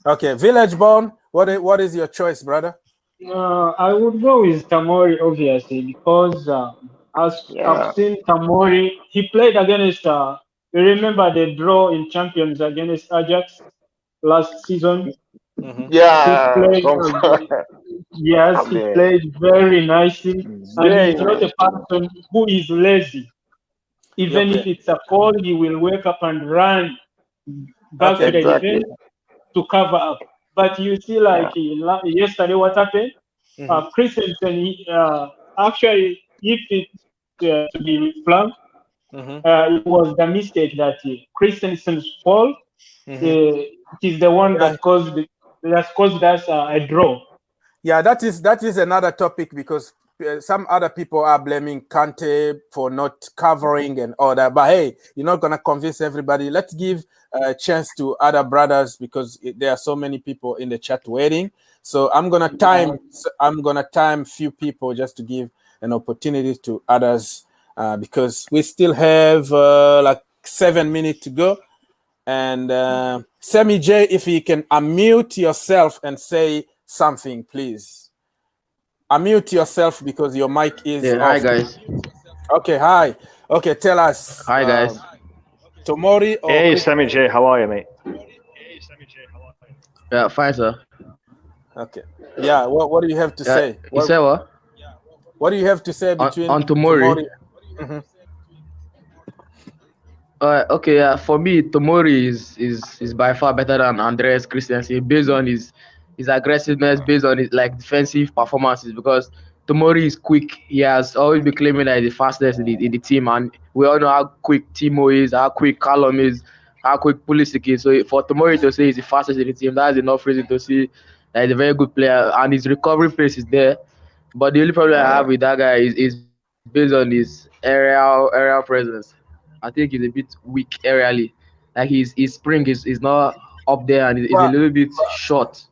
Okay, Village Born. What is your choice, brother? I would go with Tamori obviously because as I've Yeah. seen Tamori, he played against You remember the draw in Champions against Ajax last season? Mm-hmm. He Yeah, played, some yes, I he mean, played very nicely, and very he's not nice. a person who is lazy. Yeah, Even okay. if it's a fall, he will wake up and run back to Okay. the Exactly. defense to cover up. But you see, Yeah. like yesterday, what happened? Mm-hmm. Christensen, actually, if it's to be frank, Mm-hmm. it was the mistake that Christensen's fall. Mm-hmm. It is the one Yeah. that caused us a draw. Yeah, that is another topic because some other people are blaming Kante for not covering and all that. But hey, you're not gonna convince everybody. Let's give a chance to other brothers because there are so many people in the chat waiting. So I'm gonna time few people just to give an opportunity to others because we still have like 7 minutes to go. And Sammy J, if you can unmute yourself and say something, please. Unmute yourself because your mic is Yeah, hi off. guys. Okay, hi. Okay, tell us, Hi guys. Tomori or Hey, Chris? Sammy J, how are you, mate? Yeah, fine, sir. Okay. Yeah, what do you have to Yeah, say? you What say what? what do you have to say between On Tomori. Tomori? Mhm. Okay, yeah. For me, Tomori is by far better than Andreas Christensen based on his aggressiveness, based on his like defensive performances. Because Tomori is quick. He has always been claiming that he's the fastest in the team, and we all know how quick Timo is, how quick Callum is, how quick Pulisic is. So for Tomori to say he's the fastest in the team, that's enough reason to see that he's a very good player, and his recovery pace is there. But the only problem I Uh, have with that guy is based on his aerial presence. I think he's a bit weak aerially. Like his spring is not up there and is a But little bit short.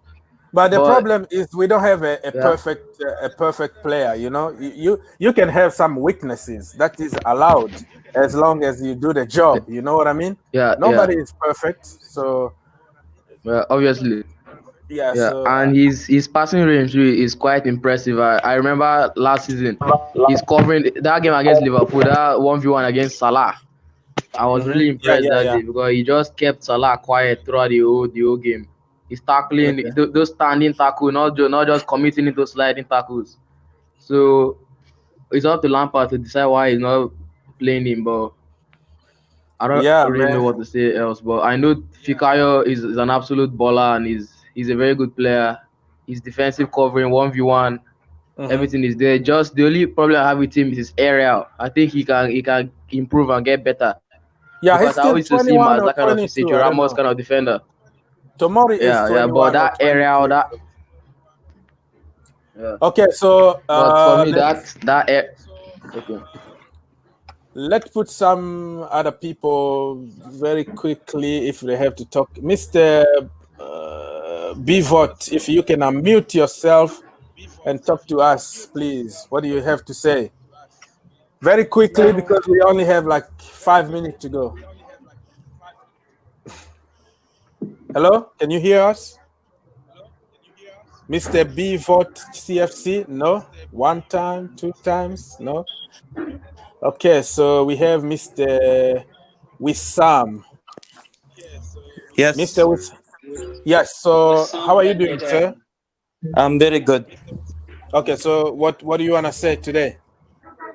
but the But problem is we don't have yeah, a perfect player. You know, you can have some weaknesses. That is allowed as long as you do the job. You know what I mean? yeah, Nobody is perfect, so obviously. yeah. Yeah, So and his passing range really is quite impressive. I remember last season, he's covering that game against Liverpool, that 1v1 against Salah. I was mhm. really Yeah, impressed yeah, that yeah. day because he just kept Salah quiet throughout the whole game. He's tackling Okay. those standing tackle, not just committing into sliding tackles. So it's up to Lampard to decide why he's not playing him. But I don't Yeah, really man. know what to say else. But I know Fikayo is an absolute baller and he's a very good player. His defensive covering 1v1, Hmm. everything is there. Just the only problem I have with him is his aerial. I think he can improve and get better Yeah, because he's I still always used to see him 21 as or that kind of a 22. I Sergio don't Ramos know. kind of defender. Tomori is Yeah, but 21 or that aerial, 22. yeah. Okay, so But for me, okay. let's put some other people very quickly if they have to talk. Mr. Bivot, if you can unmute yourself and talk to us, please. What do you have to say? Very quickly because we only have like 5 minutes to go. Hello, can you hear us? Mr. Bivot CFC? No? One time, two times? No? Okay, so we have Mr. Wissam. Mr. Yes, Wissam. Yes, so how are you doing, sir? I'm very good. Okay, so what do you want to say today?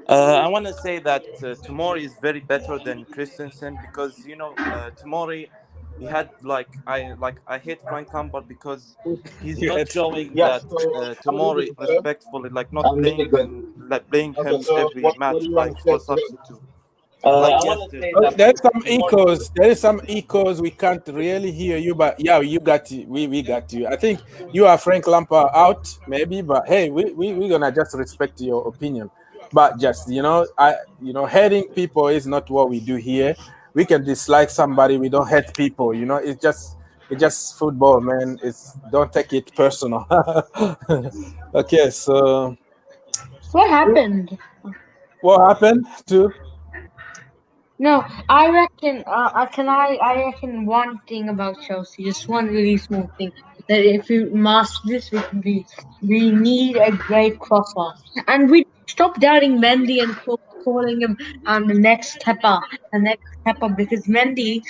I want to say that Tomori is very better than Christensen because Tomori he had I hate Frank Lampard because he's not Yes. showing yes. that Tomori respectfully, like not playing and like playing him every match like for substitute like yesterday. Oh, there's some echoes. There is some echoes. We can't really hear you, but yeah, you got you. We got you. I think you are Frank Lampard out, maybe, but hey, we're gonna just respect your opinion. But just hating people is not what we do here. We can dislike somebody, we don't hate people, it's just football, man. It's don't take it personal. Okay, so What happened? what happened to No, I reckon. I reckon one thing about Chelsea, just one really small thing, that if we master this, we need a great crosser, and we stop doubting Mendy and Co. calling him the next step up because Mendy's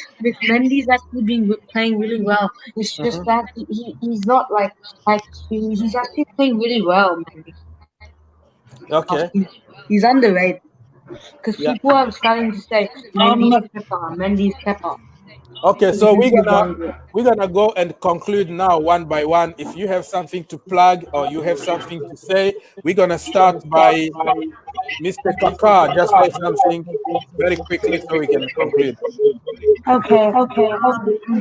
actually been playing really well. It's just that he's not like he's actually playing really well, Mendy. Okay. He's underrated because Yeah. people are starting to say Mendy's step up. Okay, so Because he's one of the we're gonna go and conclude now one by one. If you have something to plug or you have something to say, we're gonna start by Mr. Kaka. Just say something very quickly so we can conclude. Okay.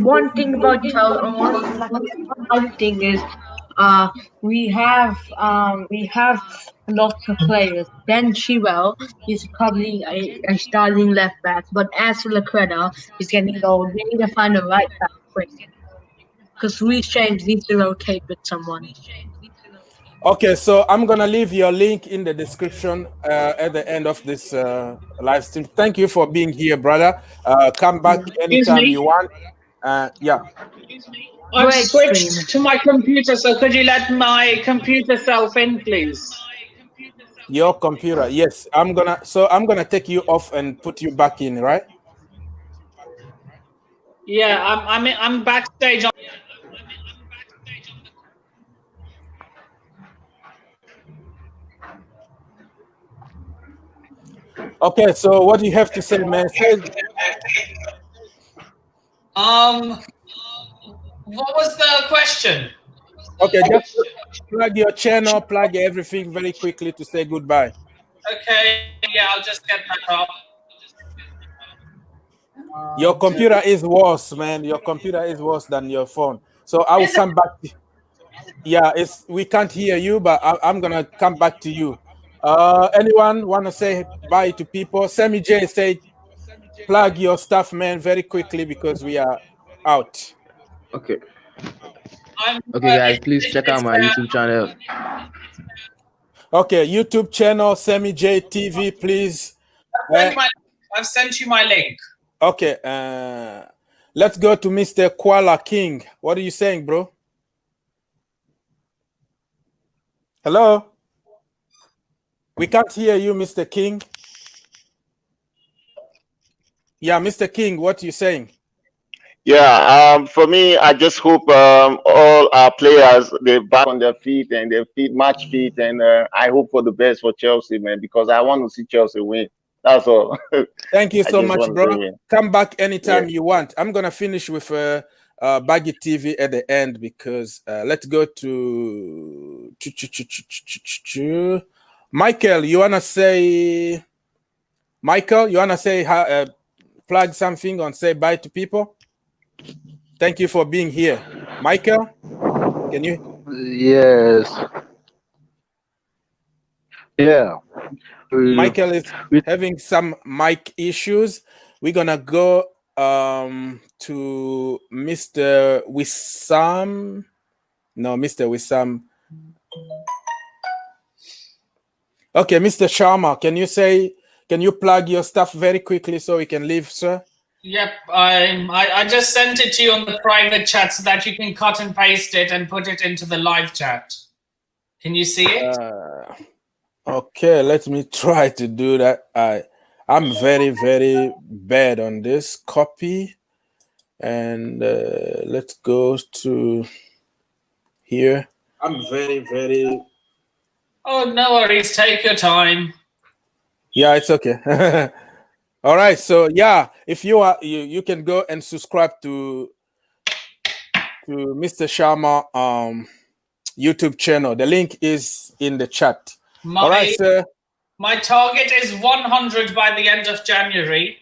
One thing about Chelsea, one other thing is, we have lots of players. Ben Chilwell is probably a starting left back, but as for Lacreda, he's getting old. We need to find a right back quick because Reece James needs to rotate with someone. Okay, so I'm gonna leave your link in the description at the end of this live stream. Thank you for being here, brother. Come back Excuse anytime me. you want. Yeah. I've Great stream. switched to my computer, so could you let my computer self in, please? Your computer. Yes, I'm gonna take you off and put you back in, right? Yeah, I'm backstage. Okay, so what do you have to say, man? What was the question? Okay, just plug your channel, plug everything very quickly to say goodbye. Okay, yeah, I'll just get back up. Your computer is worse, man. Your computer is worse than your phone. So I will come back. Yeah, we can't hear you, but I'm gonna come back to you. Anyone want to say bye to people? Sammy J say plug your stuff, man, very quickly because we are out. Okay. Okay, guys, please check out my YouTube channel. Okay, YouTube channel Sammy J TV, please. I've sent you my link. Okay, let's go to Mr. Kuala King. What are you saying, bro? Hello? We can't hear you, Mr. King. Yeah, Mr. King, what are you saying? Yeah, for me, I just hope all our players they're back on their feet and their feet match feet, and I hope for the best for Chelsea, man, because I want to see Chelsea win. That's all. Thank you so much, bro. Come back anytime you want. I'm gonna finish with Baggy TV at the end because let's go to Michael. You wanna say, plug something and say bye to people? Thank you for being here, Michael. Can you? Yes. Yeah. Michael is having some mic issues. We're gonna go to Mr. Wissam. No, Mr. Wissam. Okay, Mr. Sharma, can you plug your stuff very quickly so we can leave, sir? Yep, I just sent it to you on the private chat so that you can cut and paste it and put it into the live chat. Can you see it? Okay, let me try to do that. I'm very, very bad on this. Copy. And let's go to here. I'm very, very... Oh, no worries. Take your time. Yeah, it's okay. All right. So, yeah, if you are, you can go and subscribe to Mr. Sharma YouTube channel. The link is in the chat. All right, sir. My target is 100 by the end of January.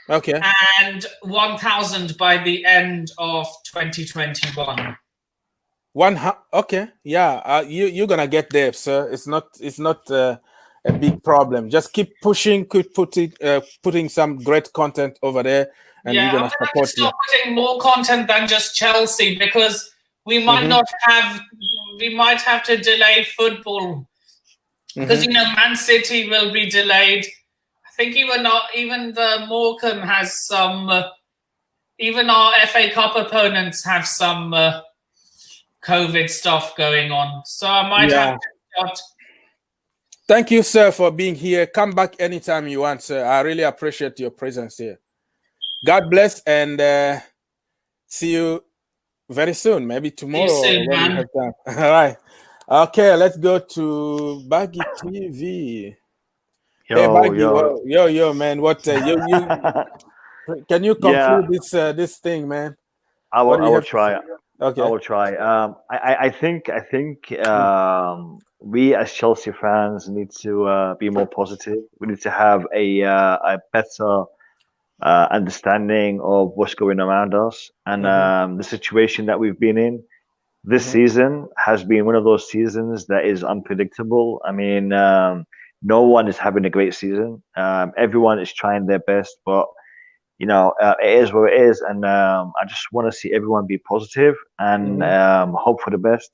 Okay. And 1,000 by the end of 2021. Okay. Yeah. You're gonna get there, sir. It's not a big problem. Just keep pushing. Keep putting some great content over there, and we're gonna support you. Stop putting more content than just Chelsea because we might not have. We might have to delay football because Man City will be delayed. I think even the Morecambe has some. Even our FA Cup opponents have some COVID stuff going on, so I might have to start. Thank you, sir, for being here. Come back anytime you want, sir. I really appreciate your presence here. God bless, and see you very soon. Maybe tomorrow soon, when you man. have time. All right. Okay, let's go to Baggy TV. Hey, Baggy, yo, man. What you can you conclude this thing, man? I What do you will have to try. say? Okay. I will try. I think we as Chelsea fans need to be more positive. We need to have a better understanding of what's going around us and the situation that we've been in. This season has been one of those seasons that is unpredictable. I mean, no one is having a great season. Everyone is trying their best, but it is what it is, and I just want to see everyone be positive and hope for the best.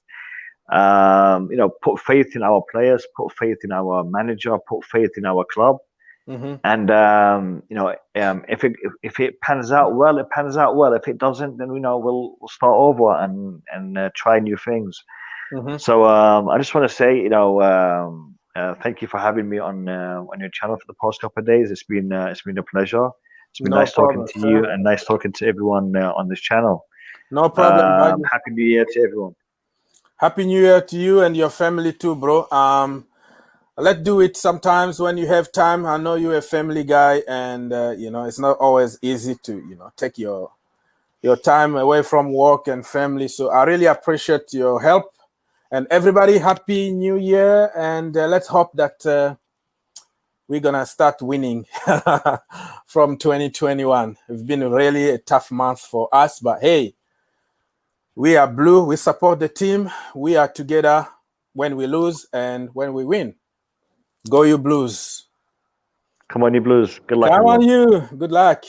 Put faith in our players, put faith in our manager, put faith in our club, and if it pans out well, it pans out well. If it doesn't, then we'll start over and try new things. So I just want to say, thank you for having me on your channel for the past couple of days. It's been a pleasure. It's been No nice talking problem, to sir. you and nice talking to everyone on this channel. No problem, Baggy. Happy New Year to everyone. Happy New Year to you and your family too, bro. Let's do it sometimes when you have time. I know you're a family guy, and it's not always easy to take your time away from work and family. So I really appreciate your help. And everybody, Happy New Year, and let's hope that we're gonna start winning from 2021. It's been really a tough month for us, but hey, we are blue. We support the team. We are together when we lose and when we win. Go you Blues. Come on, you Blues. Good luck, Come everyone. on you. Good luck.